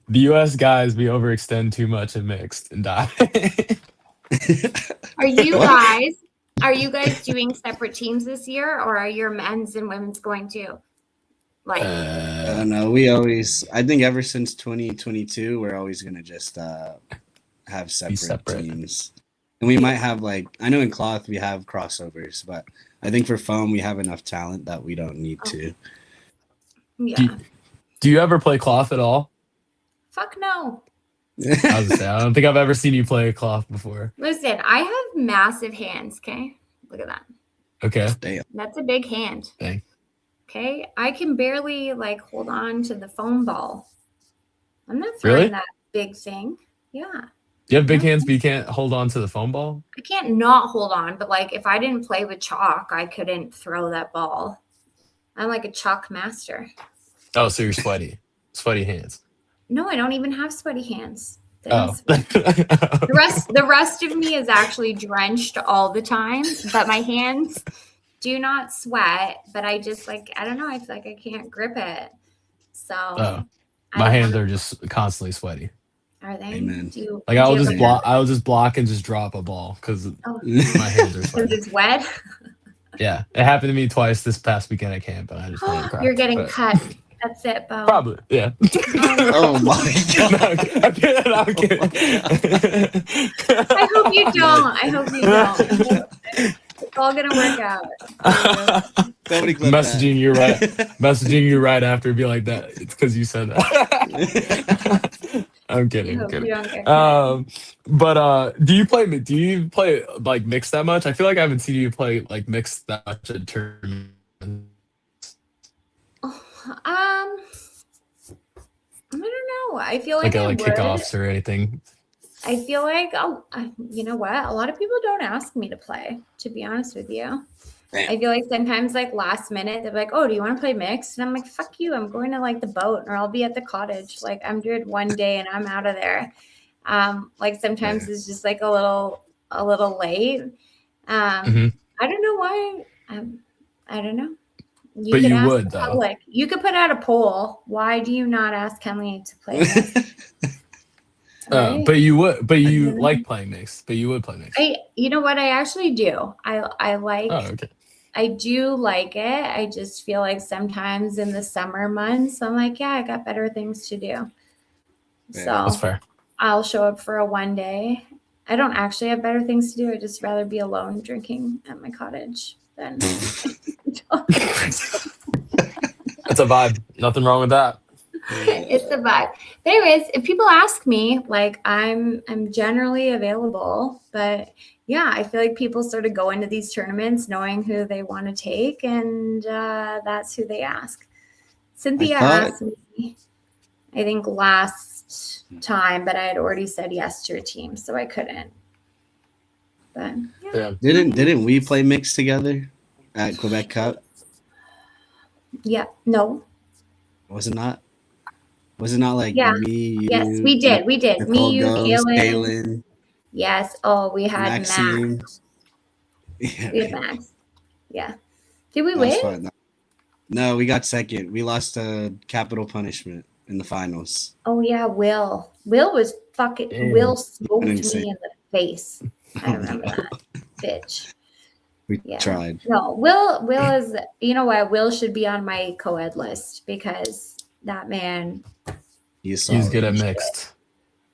the U.S. guys we overextend too much in mixed and die. Are you guys doing separate teams this year, or are your men's and women's going to? Like, I don't know. I think ever since 2022, we're always going to just have separate teams. And we might have I know in cloth we have crossovers, but I think for foam we have enough talent that we don't need to. Yeah. Do you ever play cloth at all? Fuck no. I was gonna say, I don't think I've ever seen you play cloth before. Listen, I have massive hands, okay? Look at that. Okay. Damn. That's a big hand. Dang. Okay, I can barely hold on to the foam ball. I'm not throwing that big thing. Yeah. You have big hands, but you can't hold on to the foam ball? I can't not hold on, but if I didn't play with chalk, I couldn't throw that ball. I'm like a chalk master. Oh, so you're sweaty. Sweaty hands. No, I don't even have sweaty hands. Oh. The rest of me is actually drenched all the time, but my hands do not sweat, but I just I don't know, I feel like I can't grip it. So my hands are just constantly sweaty. Are they? Amen. I'll just block and just drop a ball because my hands are sweaty. Because it's wet. Yeah, it happened to me twice this past weekend at camp, and I just You're getting cut. That's it, Bo. Probably, yeah. Oh my god! I'm kidding. I hope you don't. It's all gonna work out. Messaging you right after be like that. It's because you said that. I'm kidding. But do you play mixed that much? I feel like I haven't seen you play mixed that much at tournaments. I don't know. I feel like kickoffs or anything. I feel like, you know what? A lot of people don't ask me to play, to be honest with you. Damn. I feel like sometimes last minute, they're like, oh, do you want to play mixed? And I'm like, fuck you. I'm going to the boat or I'll be at the cottage. I'm doing one day and I'm out of there. Sometimes it's just a little late. I don't know why. I don't know. You would though. You could put out a poll. Why do you not ask Kenley to play mixed? Right? But you would. But you like playing mixed. But you would play mixed. You know what? I actually do. I like. Oh, okay. I do like it. I just feel like sometimes in the summer months, I'm like, yeah, I got better things to do. Yeah. That's So fair. I'll show up for a one day. I don't actually have better things to do. I'd just rather be alone drinking at my cottage than. That's a vibe. Nothing wrong with that. It's a vibe. But anyways, if people ask me, like I'm generally available, but yeah, I feel like people sort of go into these tournaments knowing who they want to take, and that's who they ask. Cynthia asked me, I think last time, but I had already said yes to a team, so I couldn't. But yeah. Didn't we play mixed together at Quebec Cup? Yeah. No. Was it not? Was it not like Yeah. me, you, Yes, we did. We did. Nicole Me, you, Ghost, Kaylin. Kaylin, Yes. Oh, we had Maxine. Max. Yeah, We had Max. Yeah. Did we that was win? fun. No, we got second. We lost to Capital Punishment in the finals. Oh yeah, Will. Will was fucking. Damn. Will smoked Insane. me in the face. I remember that bitch. We Yeah. tried. No, Will is. You know what? Will should be on my co-ed list because that man. He's good at mixed.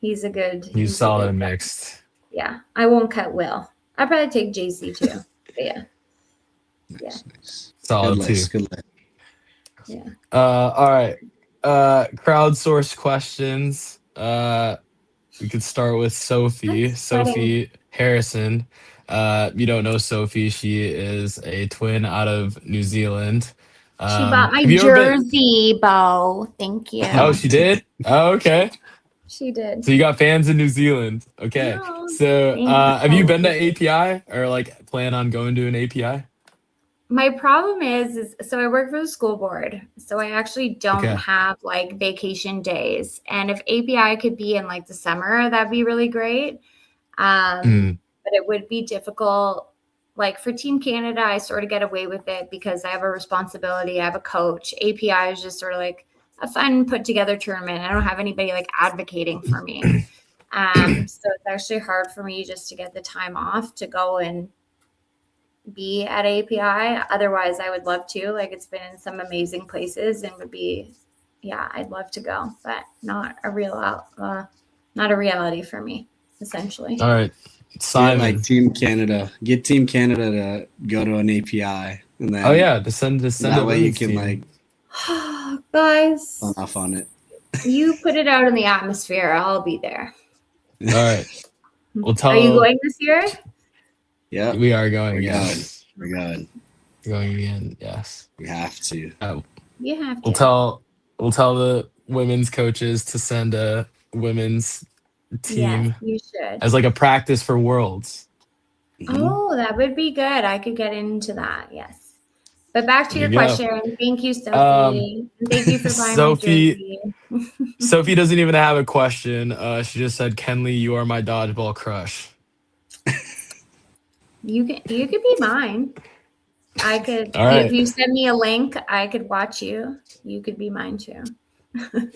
He's a good. He's solid at mixed. Yeah, I won't cut Will. I'd probably take JC too. But yeah. Nice. Solid too. Good luck. Yeah. All right. Crowdsourced questions. We could start with Sophie. That's funny. Sophie Harrison. You don't know Sophie. She is a twin out of New Zealand. She bought my have you ever been- jersey, Bo. Thank you. Oh, she did? Oh, okay. She did. So you got fans in New Zealand. Okay. No, So thank have you you. been to API or like plan on going to an API? My problem is so I work for the school board. So I actually don't Okay. have like vacation days. And if API could be in like the summer, that'd be really great. But it would be difficult. Like for Team Canada, I sort of get away with it because I have a responsibility. I have a coach. API is just sort of like a fun put together tournament. I don't have anybody like advocating for me. So it's actually hard for me just to get the time off to go and be at API. Otherwise, I would love to. Like it's been in some amazing places and would be, yeah, I'd love to go, but not a reality for me, essentially. All right. Simon. Like Team Canada. Get Team Canada to go to an API. And then to send that way you can team. like Guys, fun off on it. you put it out in the atmosphere. I'll be there. All right. We'll tell. Are you going this year? Yeah. We are going. We're Yes. going. We're going. Going again. Yes. We have to. You have to. We'll tell the women's coaches to send a women's team Yes, you should. as like a practice for Worlds. Oh, that would be good. I could get into that. Yes. But back to There your you go. question. Thank you, Sophie. And thank you for buying Sophie- my jersey. Sophie doesn't even have a question. She just said, "Kenley, you are my dodgeball crush." You could be mine. I could All right. if you send me a link, I could watch you. You could be mine too.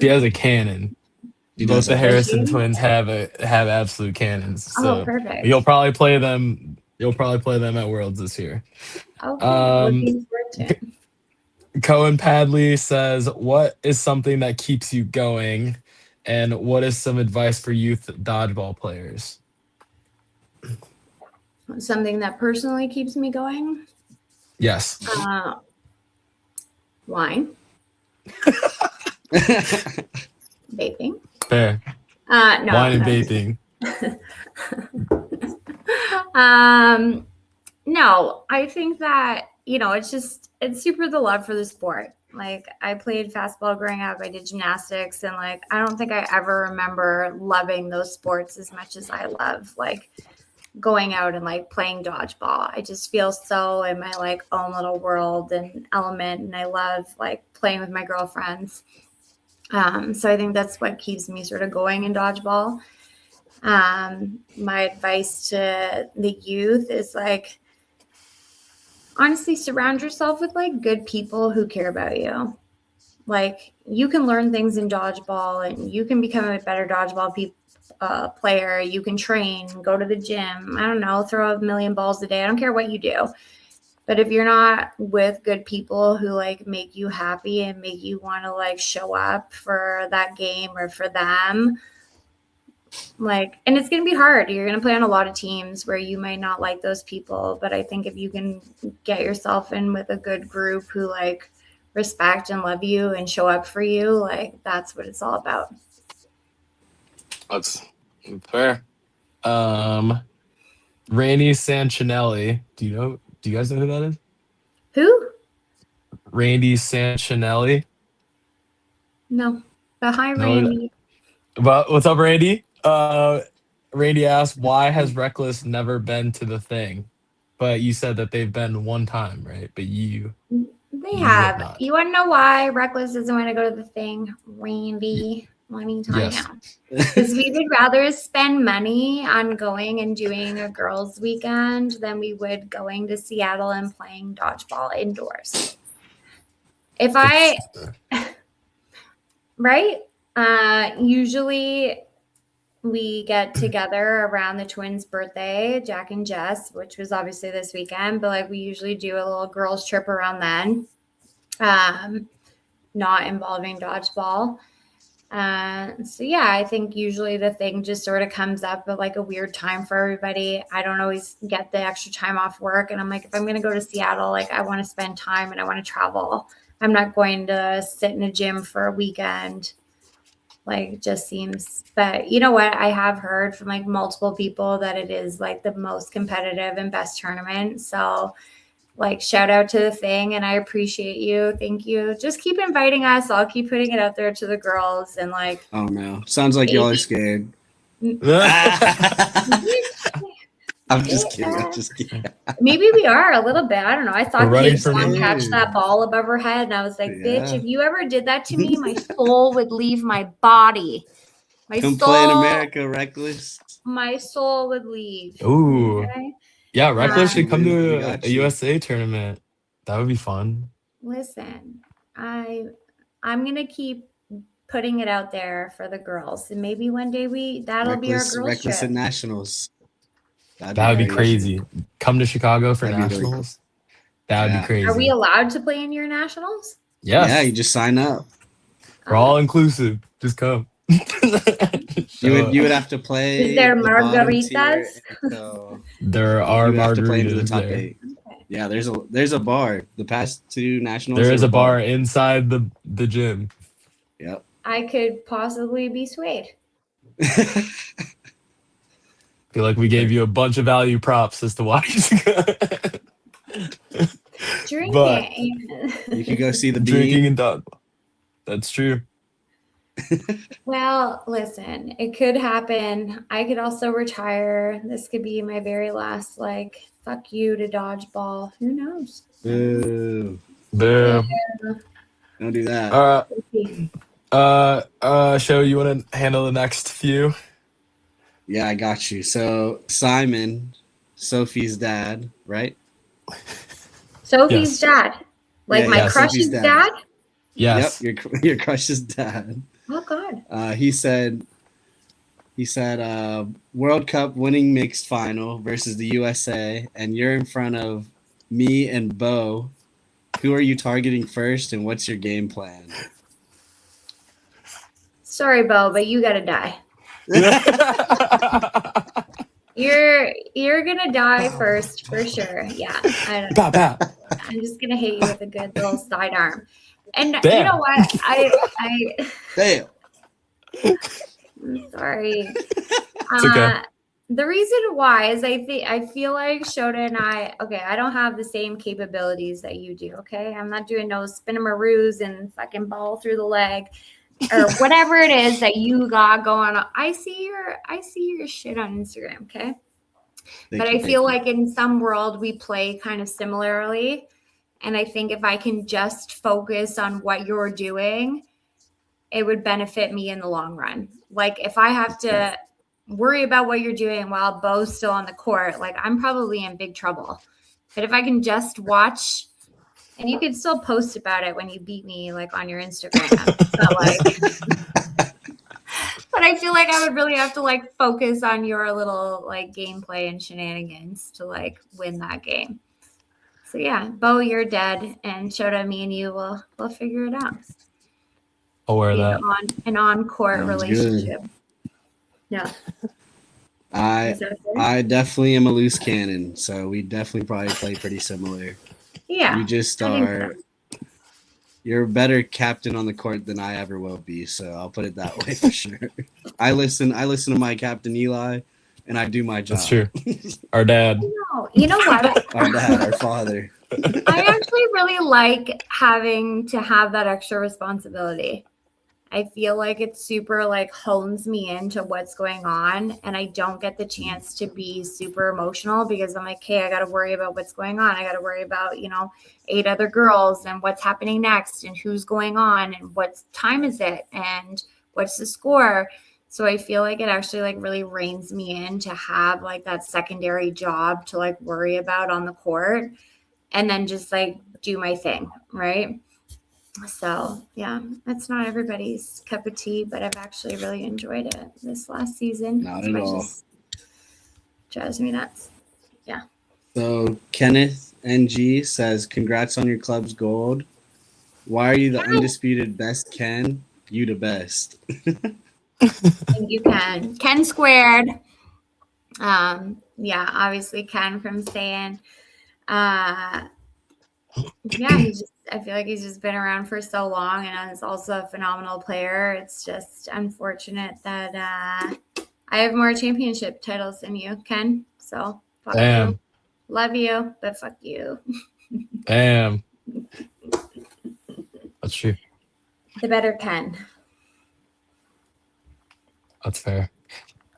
She has a cannon. She Both does the have- Harrison twins have absolute cannons. So Oh, perfect. you'll probably play them. You'll probably play them at Worlds this year. Okay. Looking forward to it. Cohen Padley says, "What is something that keeps you going, and what is some advice for youth dodgeball players?" Something that personally keeps me going. Yes. Wine. Vaping. Fair. No. Wine and no. vaping. No, I think that, it's super the love for the sport. Like I played fastball growing up. I did gymnastics and like, I don't think I ever remember loving those sports as much as I love like going out and like playing dodgeball. I just feel so in my like own little world and element. And I love like playing with my girlfriends. So I think that's what keeps me sort of going in dodgeball. My advice to the youth is like, honestly, surround yourself with like good people who care about you. Like you can learn things in dodgeball and you can become a better dodgeball player. You can train, go to the gym. I don't know, throw a million balls a day. I don't care what you do. But if you're not with good people who like make you happy and make you want to like show up for that game or for them, like, and it's going to be hard. You're going to play on a lot of teams where you might not like those people. But I think if you can get yourself in with a good group who like respect and love you and show up for you, like that's what it's all about. That's fair. Randy Sanchinelli. Do you guys know who that is? Who? Randy Sanchinelli. No. But hi, No. Randy. But what's up, Randy? Randy asked, why has Reckless never been to the thing? But you said that they've been one time, right? But They you have have. not. You want to know why Reckless doesn't want to go to the thing? Randy, let me tell Yes. you. Because we would rather spend money on going and doing a girls' weekend than we would going to Seattle and playing dodgeball indoors. If I, right? Usually we get together around the twins' birthday, Jack and Jess, which was obviously this weekend, but like we usually do a little girls' trip around then, not involving dodgeball. So yeah, I think usually the thing just sort of comes up at like a weird time for everybody. I don't always get the extra time off work, and I'm like, if I'm going to go to Seattle, like I want to spend time and I want to travel. I'm not going to sit in a gym for a weekend. Like it just seems, but you know what? I have heard from like multiple people that it is like the most competitive and best tournament. So like shout out to the thing, and I appreciate you. Thank you. Just keep inviting us. I'll keep putting it out there to the girls and like. Oh no, sounds like y'all are scared. I'm just kidding. Maybe we are a little bit. I don't know. I thought running Kate from would you. catch that ball above her head, and I was like, "Bitch, Yeah. if you ever did that to me, my soul would leave my body. My Come soul, play in America, Reckless. my soul would leave." Ooh. Okay? Yeah, Reckless should come We to got a you. USA tournament. That would be fun. Listen, I'm gonna keep putting it out there for the girls, and maybe one day that'll be our girls Reckless trip. at nationals. That would be crazy. Come to Chicago for That'd be really nationals. That would Yeah. be crazy. Are we allowed to play in your nationals? Yes. Yeah, you just sign up. We're all inclusive. Just come. You would have to play. Is there the bottom tier margaritas? until There are you would have to play into the margaritas top there. 8. Yeah, there's a bar. The past 2 nationals. There is a bar inside the gym. Yep. I could possibly be swayed. Feel like we gave you a bunch of value props as to why you should go. Drinking. You could go see the Drinking bean. and dodgeball. That's true. Well, listen, it could happen. I could also retire. This could be my very last, like, fuck you to dodgeball. Who knows? Boo. Boom. Don't do that. Show, you want to handle the next few? Yeah, I got you. So Simon, Sophie's dad, right? Sophie's dad. Like my crush's Sophie's dad? Yes. Yep, your crush's dad. Oh God. He said World Cup winning mixed final versus the USA, and you're in front of me and Bo. Who are you targeting first, and what's your game plan? Sorry, Bo, but you gotta die. You're gonna die first for sure. Yeah. I don't know. I'm just gonna hit you with a good little sidearm. And Damn. you know what? Damn. I'm sorry. It's okay. The reason why is I feel like Shota and I don't have the same capabilities that you do. Okay. I'm not doing no spinaroos and fucking ball through the leg or whatever it is that you got going on. I see your shit on Instagram. Okay. But I feel like in some world we play kind of similarly. And I think if I can just focus on what you're doing, it would benefit me in the long run. Like if I have to worry about what you're doing while Bo's still on the court, like I'm probably in big trouble. But if I can just watch, and you can still post about it when you beat me, like on your Instagram, but I feel like I would really have to like focus on your little like gameplay and shenanigans to like win that game. So yeah, Bo, you're dead, and Shota, me and you will figure it out. I'll wear Be that. an on-court Sounds relationship. good. Yeah. I Is that good? I definitely am a loose cannon, so we definitely probably play pretty similar. Yeah. You just I think are. You're a better captain on the court than I ever will be, so I'll put it that way for sure. I listen to my captain Eli, and I do my job. That's true. Our dad. No, you know what? Our dad, our father. I actually really like having to have that extra responsibility. I feel like it super like hones me into what's going on, and I don't get the chance to be super emotional because I'm like, hey, I got to worry about what's going on. I got to worry about, 8 other girls and what's happening next and who's going on and what time is it and what's the score. So I feel like it actually like really reins me in to have like that secondary job to like worry about on the court and then just like do my thing, right? So yeah, that's not everybody's cup of tea, but I've actually really enjoyed it this last season. Not at all. Just drives me nuts. Yeah. So Kenneth NG says, "Congrats on your club's gold. Why are you the undisputed best, Ken? You the best." And you can. Ken squared. Yeah, obviously Ken from saying. Yeah, I feel like he's just been around for so long and is also a phenomenal player. It's just unfortunate that I have more championship titles than you, Ken. So fuck Damn. you. Love you, but fuck you. Damn. That's true. The better Ken. That's fair.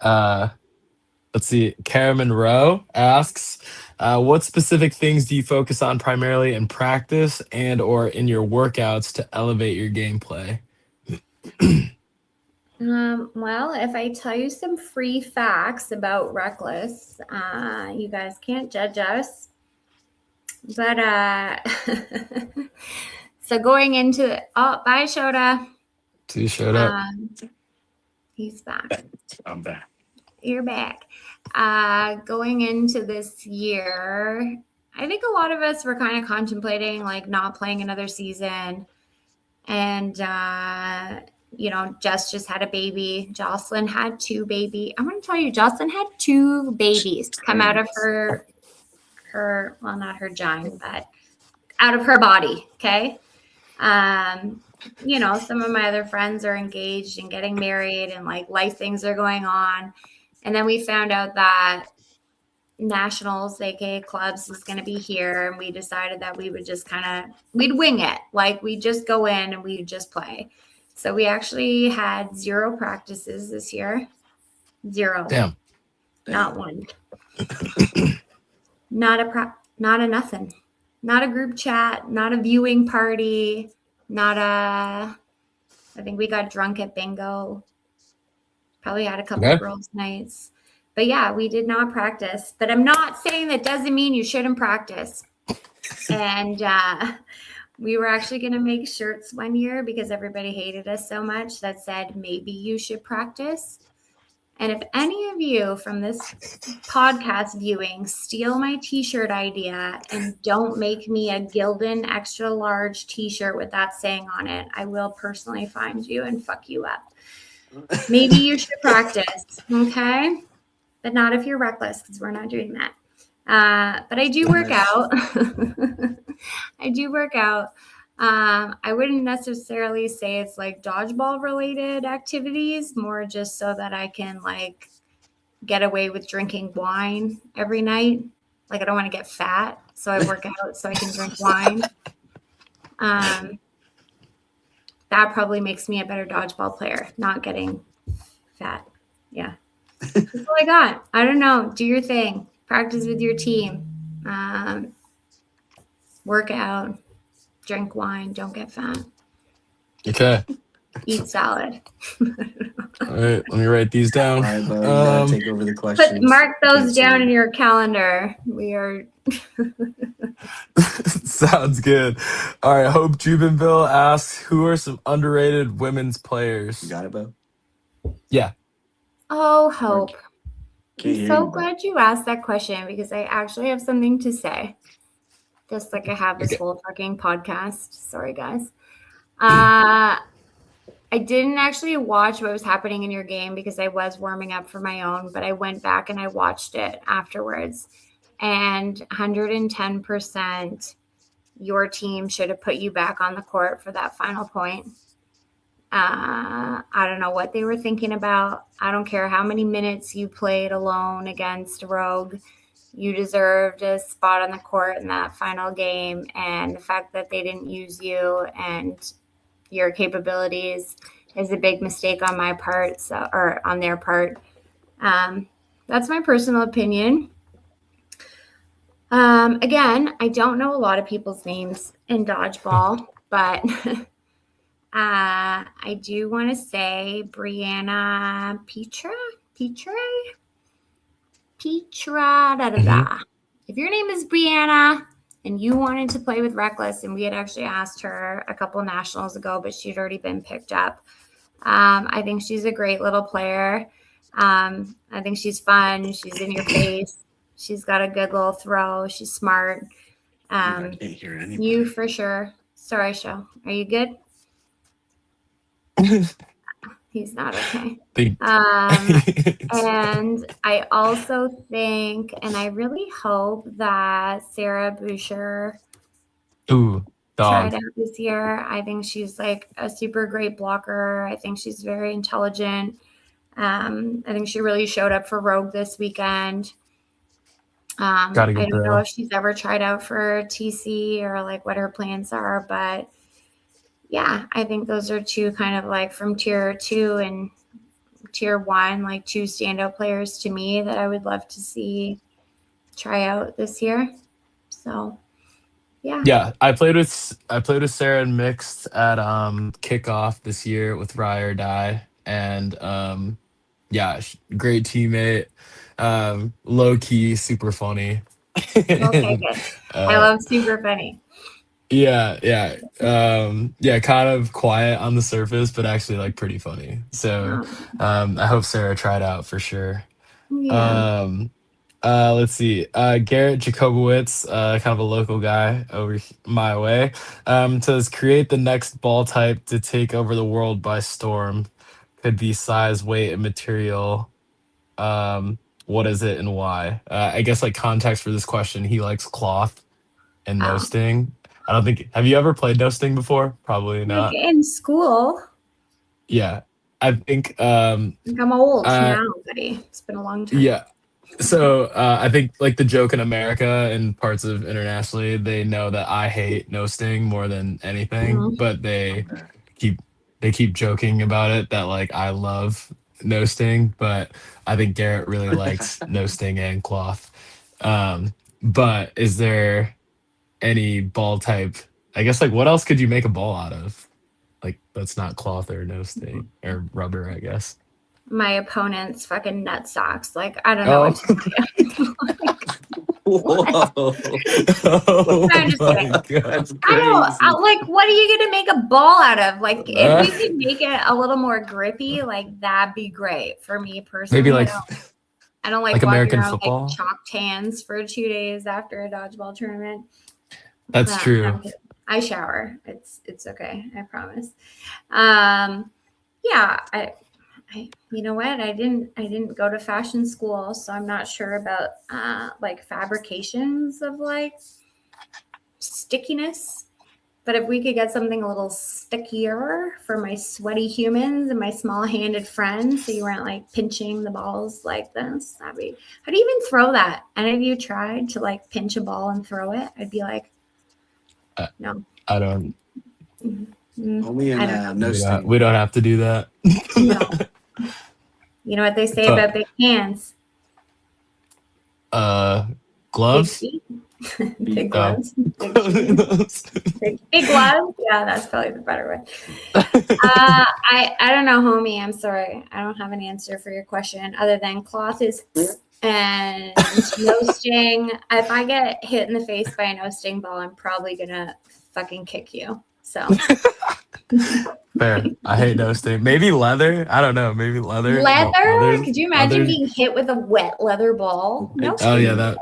Let's see. Kara Monroe asks, what specific things do you focus on primarily in practice and or in your workouts to elevate your gameplay? Well, if I tell you some free facts about Reckless, you guys can't judge us. But so going into bye Shota. So you showed up. He's back. I'm back. You're back. Going into this year, I think a lot of us were kind of contemplating like not playing another season. And Jess just had a baby. Jocelyn had 2 babies. I'm going to tell you, Jocelyn had 2 babies come out of her, well, not her gine, but out of her body. Okay. Some of my other friends are engaged and getting married and like life things are going on. And then we found out that nationals, aka clubs, was going to be here. And we decided that we would just we'd wing it. Like we just go in and we just play. So we actually had 0 practices this year. 0. Damn. Not 1. Not a nothing. Not a group chat, not a viewing party, I think we got drunk at bingo. Probably had a couple of girls' nights. But yeah, we did not practice. But I'm not saying that doesn't mean you shouldn't practice. And we were actually going to make shirts one year because everybody hated us so much that said, maybe you should practice. And if any of you from this podcast viewing steal my t-shirt idea and don't make me a Gildan extra large t-shirt with that saying on it, I will personally find you and fuck you up. Maybe you should practice, okay? But not if you're reckless, because we're not doing that. But I do work out. I do work out. I wouldn't necessarily say it's like dodgeball related activities, more just so that I can like get away with drinking wine every night. Like I don't want to get fat, so I work out so I can drink wine. That probably makes me a better dodgeball player, not getting fat. Yeah. That's all I got. I don't know. Do your thing. Practice with your team. Work out. Drink wine. Don't get fat. Okay. Eat salad. All right. Let me write these down. All right, Bo, you gotta take over the questions. Mark those down in your calendar. We are. Sounds good. All right. Hope Jubinville asks, who are some underrated women's players? You got it, Bo? Yeah. Oh, Hope. Can't I'm hear so you, Bo. glad you asked that question because I actually have something to say. Just like I have this Okay. whole fucking podcast. Sorry, guys. I didn't actually watch what was happening in your game because I was warming up for my own, but I went back and I watched it afterwards. And 110%, your team should have put you back on the court for that final point. I don't know what they were thinking about. I don't care how many minutes you played alone against Rogue. You deserved a spot on the court in that final game. And the fact that they didn't use you and your capabilities is a big mistake on my part, or on their part. That's my personal opinion. Again, I don't know a lot of people's names in dodgeball, but I do want to say Brianna Petra, If your name is Brianna and you wanted to play with Reckless, and we had actually asked her a couple nationals ago, but she'd already been picked up. I think she's a great little player. I think she's fun. She's in your face. She's got a good little throw. She's smart. I can't hear anything. You for sure. Sorry, Show. Are you good? He's not okay. And I also think, and I really hope that Sarah Boucher tried out this year. I think she's like a super great blocker. I think she's very intelligent. I think she really showed up for Rogue this weekend. I don't know if she's ever tried out for TC or like what her plans are, but yeah, I think those are two kind of like from tier 2 and tier 1, like two standout players to me that I would love to see try out this year. So yeah, I played with Sarah in mixed at kickoff this year with Rye or Die, and great teammate, low key, super funny. Okay, good. I love super funny. Kind of quiet on the surface, but actually like pretty funny. So I hope Sarah tried out for sure. Yeah. Let's see. Garrett Jacobowitz, kind of a local guy over my way, says create the next ball type to take over the world by storm. Could be size, weight, and material. What is it and why? I guess like context for this question, he likes cloth and no sting. I don't think. Have you ever played no sting before? Probably not. Like in school. Yeah, I think. I'm old now, buddy. It's been a long time. Yeah. So I think like the joke in America and parts of internationally, they know that I hate no sting more than anything, but they keep joking about it that like I love no sting, but I think Garrett really likes no sting and cloth. But is there any ball type? I guess like what else could you make a ball out of? Like that's not cloth or no sting or rubber, I guess. My opponent's fucking nut socks. Like I don't know what to do. Whoa. I'm just kidding. That's I don't like what are you gonna make a ball out of? Like if we could make it a little more grippy, like that'd be great for me personally. Maybe like I don't like like American around, football, like chalked hands for 2 days after a dodgeball tournament. That's true. I shower. It's okay. I promise. I you know what? I didn't go to fashion school, so I'm not sure about like fabrications of like stickiness. But if we could get something a little stickier for my sweaty humans and my small-handed friends, so you weren't like pinching the balls like this, that'd be. How do you even throw that? Any of you tried to like pinch a ball and throw it? I'd be like, no. I don't. Only in no sting. We don't have to do that. No. You know what they say about big hands? Gloves. Big gloves. Big gloves. Yeah, that's probably the better way. I don't know, homie. I'm sorry. I don't have an answer for your question other than cloth is and no sting. If I get hit in the face by a no sting ball, I'm probably gonna fucking kick you. So fair. I hate no sting. Maybe leather. I don't know. Maybe leather. Leather? Could you imagine being hit with a wet leather ball? No sting. Oh yeah,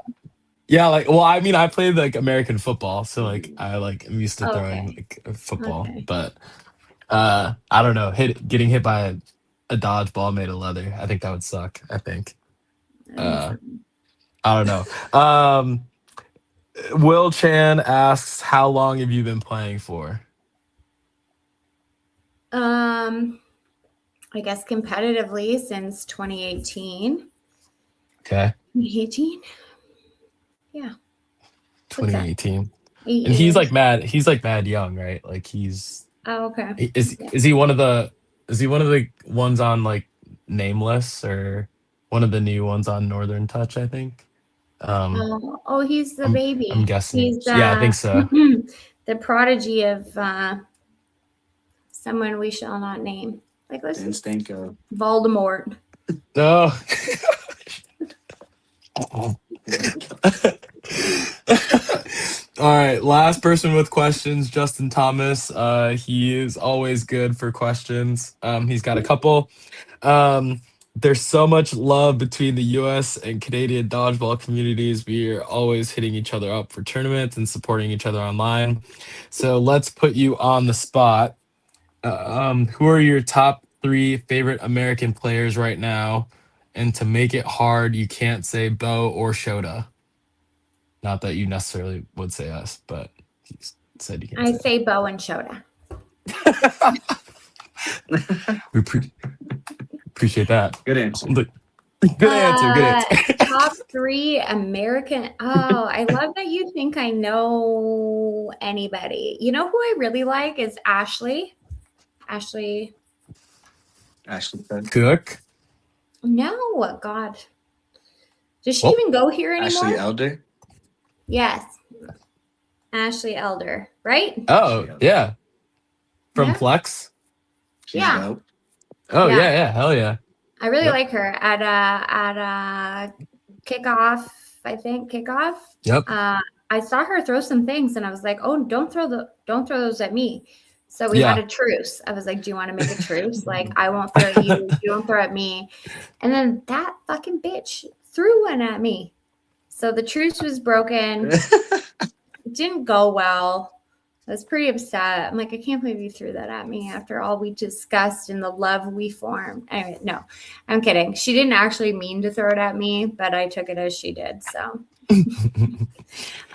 Yeah, like, well, I mean, I played like American football, so like I like am used to throwing Okay. like football, Okay. but I don't know, getting hit by a dodgeball made of leather. I think that would suck. I think. That'd be Uh fun. I don't know. Will Chan asks, how long have you been playing for? Um, I guess competitively since 2018. Okay. 2018? Yeah. What's that? 2018. 8 And years. he's like mad young, right? Like Oh, okay. Yeah. is he one of the ones on like Nameless, or one of the new ones on Northern Touch, I think. Oh, he's the I'm baby. guessing. He's Yeah, I think so. the prodigy of someone we shall not name. Like, listen, Stanko. Voldemort. No. All right, last person with questions, Justin Thomas. He is always good for questions. He's got a couple. Um, there's so much love between the US and Canadian dodgeball communities. We are always hitting each other up for tournaments and supporting each other online. So let's put you on the spot. Who are your top three favorite American players right now? And to make it hard, you can't say Bo or Shota. Not that you necessarily would say us, but he said you can't I say say Bo and Shota. we appreciate that. Good answer. Good answer. Good answer. Top three American. Oh, I love that you think I know anybody. You know who I really like is Ashley. Ashley. Ashley Cook. No, God. Does she Well, even go here anymore? Ashley Elder. Yes. Ashley Elder, right? oh yeah, from Yeah. Plex. She's Yeah. dope. Oh Yeah. yeah, hell yeah. I really Yep. like her at kickoff. I think kickoff. Yep. I saw her throw some things, and I was like, "Oh, don't throw those at me." So we Yeah. had a truce. I was like, "Do you want to make a truce? Like, I won't throw at you. You don't throw at me." And then that fucking bitch threw one at me. So the truce was broken. It didn't go well. I was pretty upset. I'm like, I can't believe you threw that at me after all we discussed and the love we formed. Anyway, no, I'm kidding. She didn't actually mean to throw it at me, but I took it as she did. So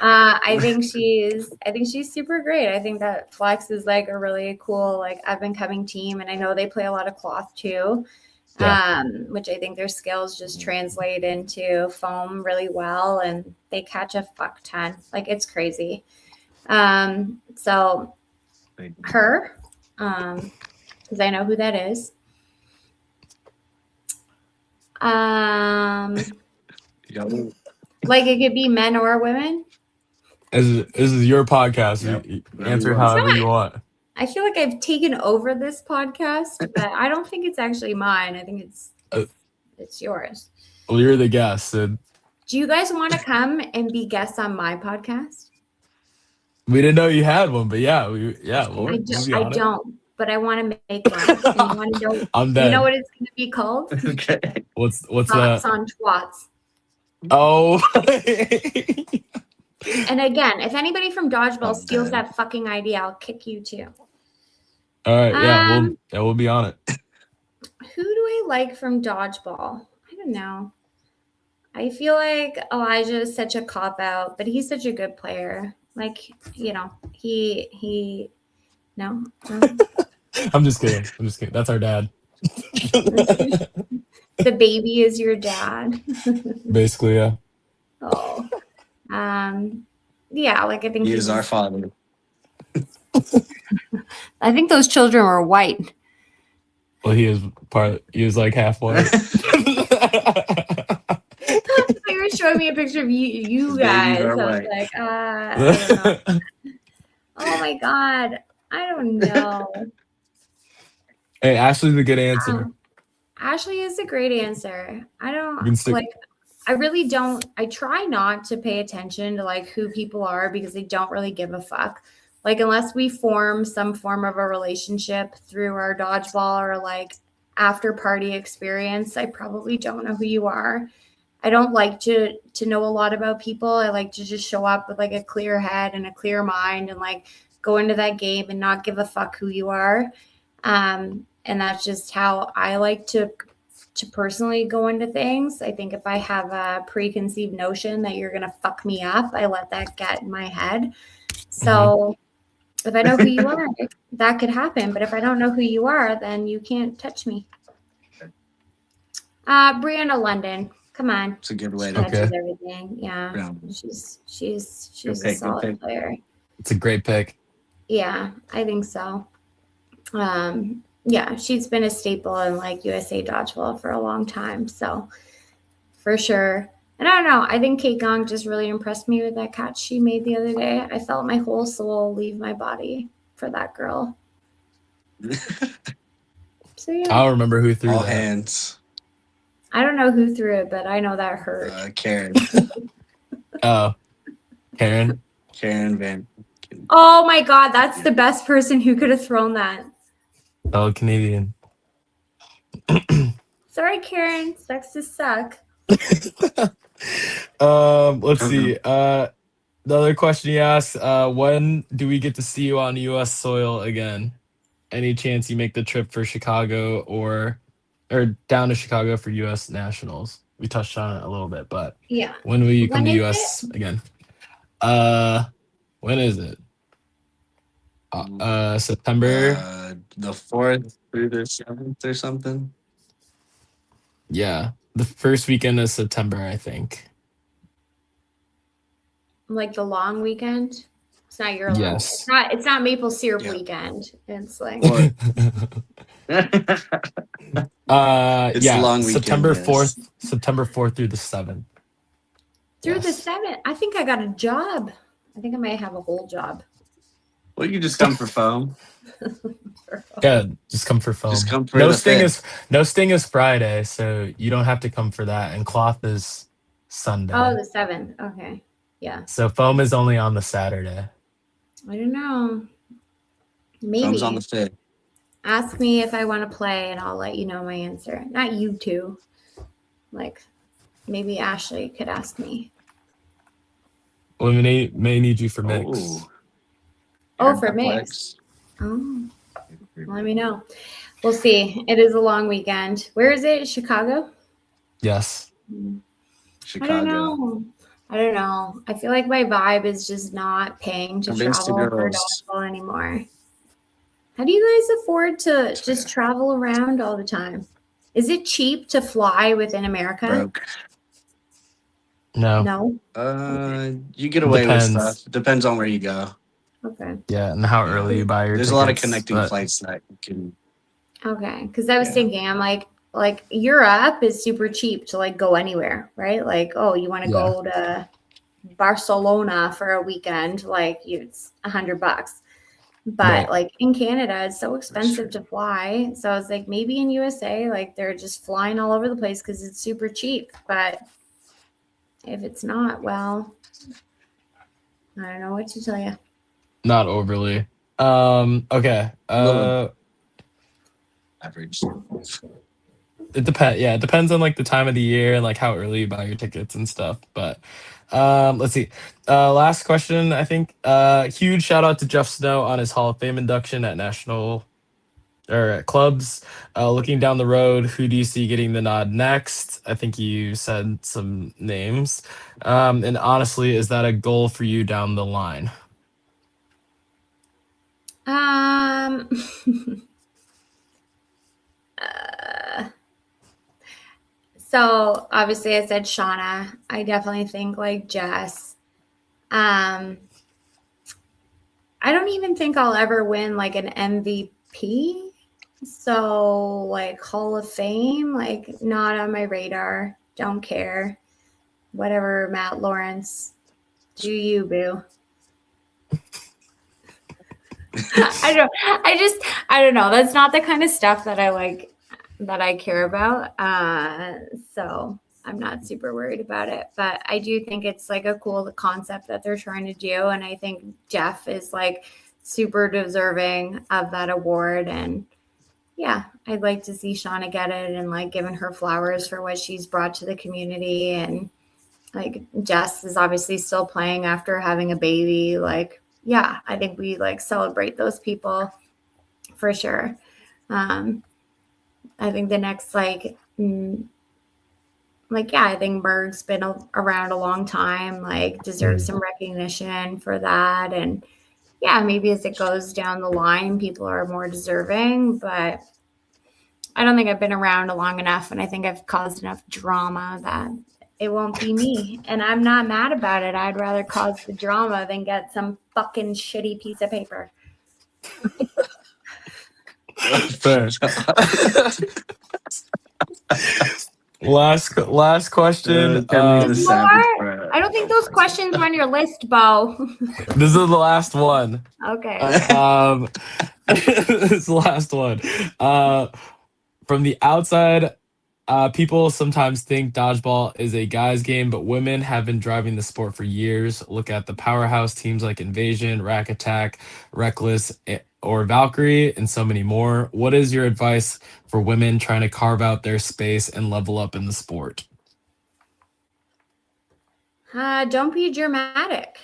I think she's super great. I think that Flex is like a really cool, like up and coming team. And I know they play a lot of cloth too. Yeah. Which I think their skills just translate into foam really well, and they catch a fuck ton. Like, it's crazy. So her, because I know who that is. Like, it could be men or women. This is your podcast. Yep. You answer however you want. I feel like I've taken over this podcast, but I don't think it's actually mine. I think it's yours. Well, you're the guest. And Do you guys want to come and be guests on my podcast? we didn't know you had one, but yeah, we'll I be on it. don't, but I want to make one. And you want to know? I'm You dead. know what it's going to be called? Okay. What's Thoughts that? on twats. Oh. And again, if anybody from dodgeball steals dead. that fucking idea, I'll kick you too. All right. Yeah, we'll be on it. Who do I like from dodgeball? I don't know. I feel like Elijah is such a cop out, but he's such a good player. Like, you know, he no. I'm just kidding. That's our dad. The baby is your dad. Basically, yeah. Oh. Yeah, like I think He is our father. I think those children were white. Well, he was like half white. They were showing me a picture of you His guys. babies I are was white. like, I don't know. Oh my God. I don't know. Hey, Ashley's a good answer. Ashley is a great answer. I You don't can stick- like, I really don't. I try not to pay attention to like who people are because I don't really give a fuck. Like, unless we form some form of a relationship through our dodgeball or like after party experience, I probably don't know who you are. I don't like to know a lot about people. I like to just show up with like a clear head and a clear mind and like go into that game and not give a fuck who you are. And that's just how I like to personally go into things. I think if I have a preconceived notion that you're gonna fuck me up, I let that get in my head. So if I know who you are, that could happen. But if I don't know who you are, then you can't touch me. Brianna London, come on. It's a good way She to touches everything. Yeah, Yeah. she's Good a pick, solid good pick. player. It's a great pick. Yeah, I think so. Yeah, she's been a staple in like USA dodgeball for a long time. So for sure. And I don't know. I think Kate Gong just really impressed me with that catch she made the other day. I felt my whole soul leave my body for that girl. So yeah. I don't remember who threw All that. hands. I don't know who threw it, but I know that hurt. Karen. Oh, Karen. Karen Van. Oh my God, that's the best person who could have thrown that. Oh, Canadian. Sorry, Karen. Sucks to suck. Let's see. The other question he asked, when do we get to see you on US soil again? Any chance you make the trip for Chicago or down to Chicago for US Nationals? We touched on it a little bit, but Yeah. when will you come When to is US again? When is it? September. The 4th through the 7th or something. Yeah, the first weekend of September, I think. Like the long weekend? It's not your long. Yes. It's not maple syrup Yeah. weekend. It's like Or- It's the long September weekend, yes. 4th, September 4th through the 7th. through the Yes. 7th. I think I got a job. I think I might have a whole job. Well, you just come for foam. Yeah, just come for foam. Just come for No the sting fit. no sting is Friday, so you don't have to come for that. And cloth is Sunday. Oh, the 7th. Okay. Yeah. So foam is only on the Saturday. I don't know. Maybe. Foam's on the fit. Ask me if I want to play and I'll let you know my answer. Not you two. Like maybe Ashley could ask me. Well, we may need you for mix. Oh, for mix. Oh. Let me know. We'll see. It is a long weekend. Where is it? Chicago? Yes. Chicago. I don't know. I feel like my vibe is just not paying to Convince the travel for girls. dodgeball anymore. How do you guys afford to just travel around all the time? Is it cheap to fly within America? Broke. No. You get away with Depends. stuff. Depends on where you go. Okay. Yeah, and how Yeah. early you buy your There's tickets. a lot of connecting flights that you can. Okay. Because I was Yeah. thinking, I'm like Europe is super cheap to like go anywhere, right? Like, oh, you want to go to Barcelona for a weekend, like it's $100. But Right. like in Canada, it's so expensive to fly. So I was like, maybe in USA, like they're just flying all over the place because it's super cheap. But if it's not, well, I don't know what to tell you. Not overly. Okay. Average. It depends. Yeah, it depends on like the time of the year and like how early you buy your tickets and stuff. But let's see. Last question, I think. Huge shout out to Jeff Snow on his Hall of Fame induction at National or at clubs. Looking down the road, who do you see getting the nod next? I think you said some names. And honestly, is that a goal for you down the line? So obviously I said Shauna. I definitely think like Jess. I don't even think I'll ever win like an MVP. So like Hall of Fame, like not on my radar. Don't care. Whatever, Matt Lawrence. Do you, boo? I don't know. That's not the kind of stuff that I like, that I care about. So I'm not super worried about it, but I do think it's like a cool concept that they're trying to do. And I think Jeff is like super deserving of that award. And yeah, I'd like to see Shauna get it and like giving her flowers for what she's brought to the community. And like Jess is obviously still playing after having a baby. Like, yeah, I think we like celebrate those people for sure. I think the next yeah, I think Berg's been around a long time, like deserves some recognition for that. And yeah, maybe as it goes down the line, people are more deserving, but I don't think I've been around long enough, and I think I've caused enough drama that it won't be me. And I'm not mad about it. I'd rather cause the drama than get some fucking shitty piece of paper. Fair. Last question. Kenley's a savage, More? I don't think those questions were on your list, Bo. This is the last one. Okay. This is the last one. From the outside, people sometimes think dodgeball is a guy's game, but women have been driving the sport for years. Look at the powerhouse teams like Invasion, Rack Attack, Reckless, or Valkyrie, and so many more. What is your advice for women trying to carve out their space and level up in the sport? Don't be dramatic.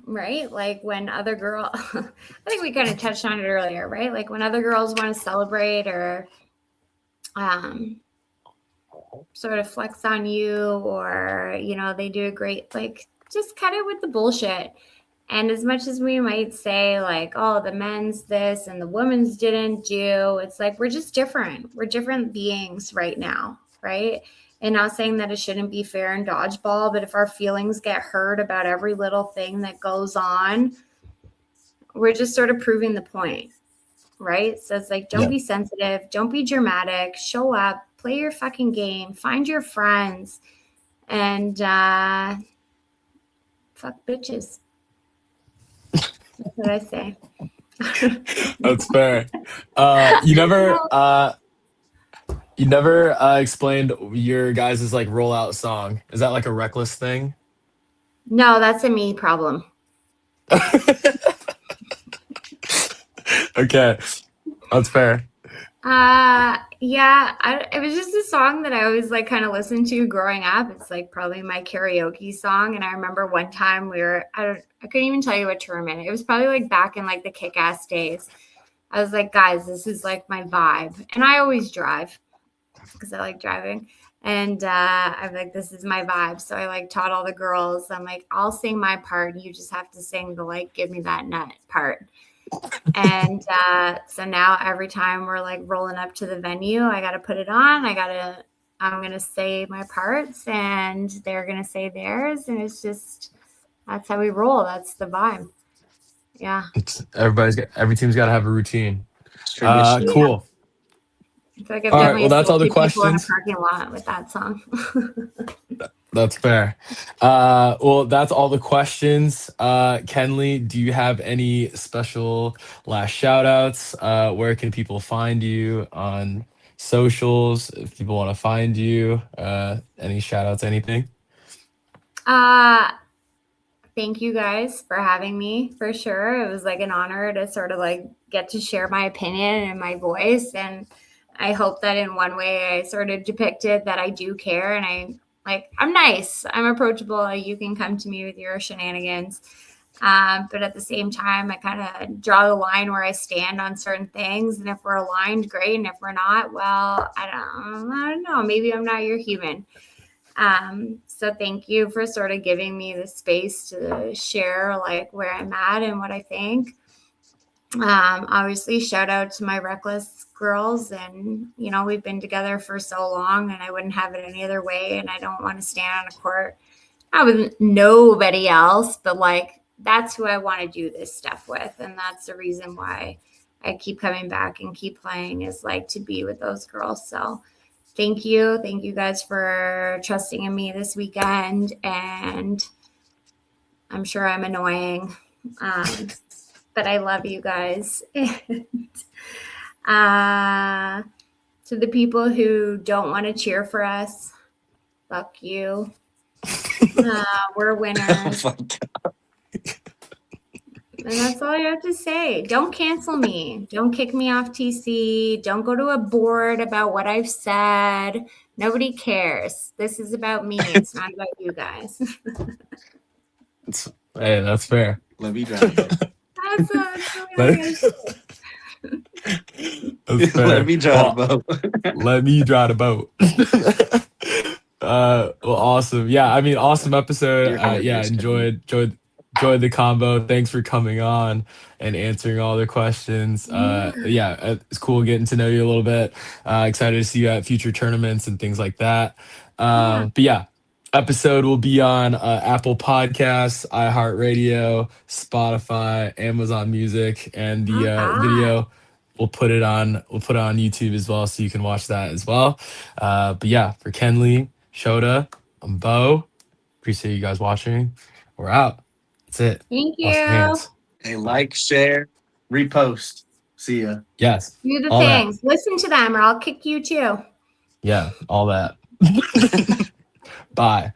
Right? Like when other girl, I think we kind of touched on it earlier, right? Like when other girls want to celebrate or sort of flex on you, or, you know, they do a great, like, just cut it with the bullshit. And as much as we might say like, oh, the men's this and the women's didn't do, it's like, we're just different. We're different beings right now, right? And not saying that it shouldn't be fair in dodgeball, but if our feelings get hurt about every little thing that goes on, we're just sort of proving the point, right? So it's like, don't be sensitive, don't be dramatic, show up, play your fucking game, find your friends, and fuck bitches. That's what I say. That's fair. You never explained your guys' like rollout song. Is that like a Reckless thing? No, that's a me problem. Okay, that's fair. Yeah, it was just a song that I always like kind of listened to growing up. It's like probably my karaoke song. And I remember one time I couldn't even tell you what tournament. It was probably like back in like the kick-ass days. I was like, guys, this is like my vibe. And I always drive because I like driving. And I'm like, this is my vibe. So I like taught all the girls. I'm like, I'll sing my part. You just have to sing the like, give me that nut part. And so now every time we're like rolling up to the venue, I got to put it on. I'm going to say my parts and they're going to say theirs. And it's just, that's how we roll. That's the vibe. Yeah. Every team's got to have a routine. Cool. Yeah. I feel like I've all right, well, that's all the questions. In a parking lot with that song. That's fair. Well, that's all the questions. Kenley, do you have any special last shout outs? Where can people find you on socials? If people want to find you, any shout outs, anything? Thank you guys for having me, for sure. It was like an honor to sort of like get to share my opinion and my voice. And I hope that in one way I sort of depicted that I do care and I'm nice. I'm approachable. You can come to me with your shenanigans. But at the same time, I kind of draw the line where I stand on certain things. And if we're aligned, great. And if we're not, well, I don't know. Maybe I'm not your human. So thank you for sort of giving me the space to share like where I'm at and what I think. Obviously shout out to my Reckless girls, and you know, we've been together for so long and I wouldn't have it any other way. And I don't want to stand on a court with nobody else, but like, that's who I want to do this stuff with. And that's the reason why I keep coming back and keep playing, is like to be with those girls. So thank you. Thank you guys for trusting in me this weekend. And I'm sure I'm annoying. But I love you guys. And, to the people who don't want to cheer for us, fuck you. We're winners. And that's all you have to say. Don't cancel me. Don't kick me off TC. Don't go to a board about what I've said. Nobody cares. This is about me. It's not about you guys. Hey, that's fair. Let me drive. That's really all I Let, gotta say. that's fair. Let me drive, Bo. Let me drive the boat. Well, awesome. Yeah, I mean, awesome episode. You're hilarious, Enjoyed the combo. Thanks for coming on and answering all the questions. It's cool getting to know you a little bit. Excited to see you at future tournaments and things like that. But yeah, episode will be on Apple Podcasts, iHeartRadio, Spotify, Amazon Music, and the video we'll put it on YouTube as well, so you can watch that as well. But yeah, for Kenley, Shota, I'm Bo. Appreciate you guys watching. We're out. That's it. Thank Wash your you. hands. Hey, like, share, repost. See ya. Yes. Do the all things. Listen to them or I'll kick you too. Yeah, all that. Bye.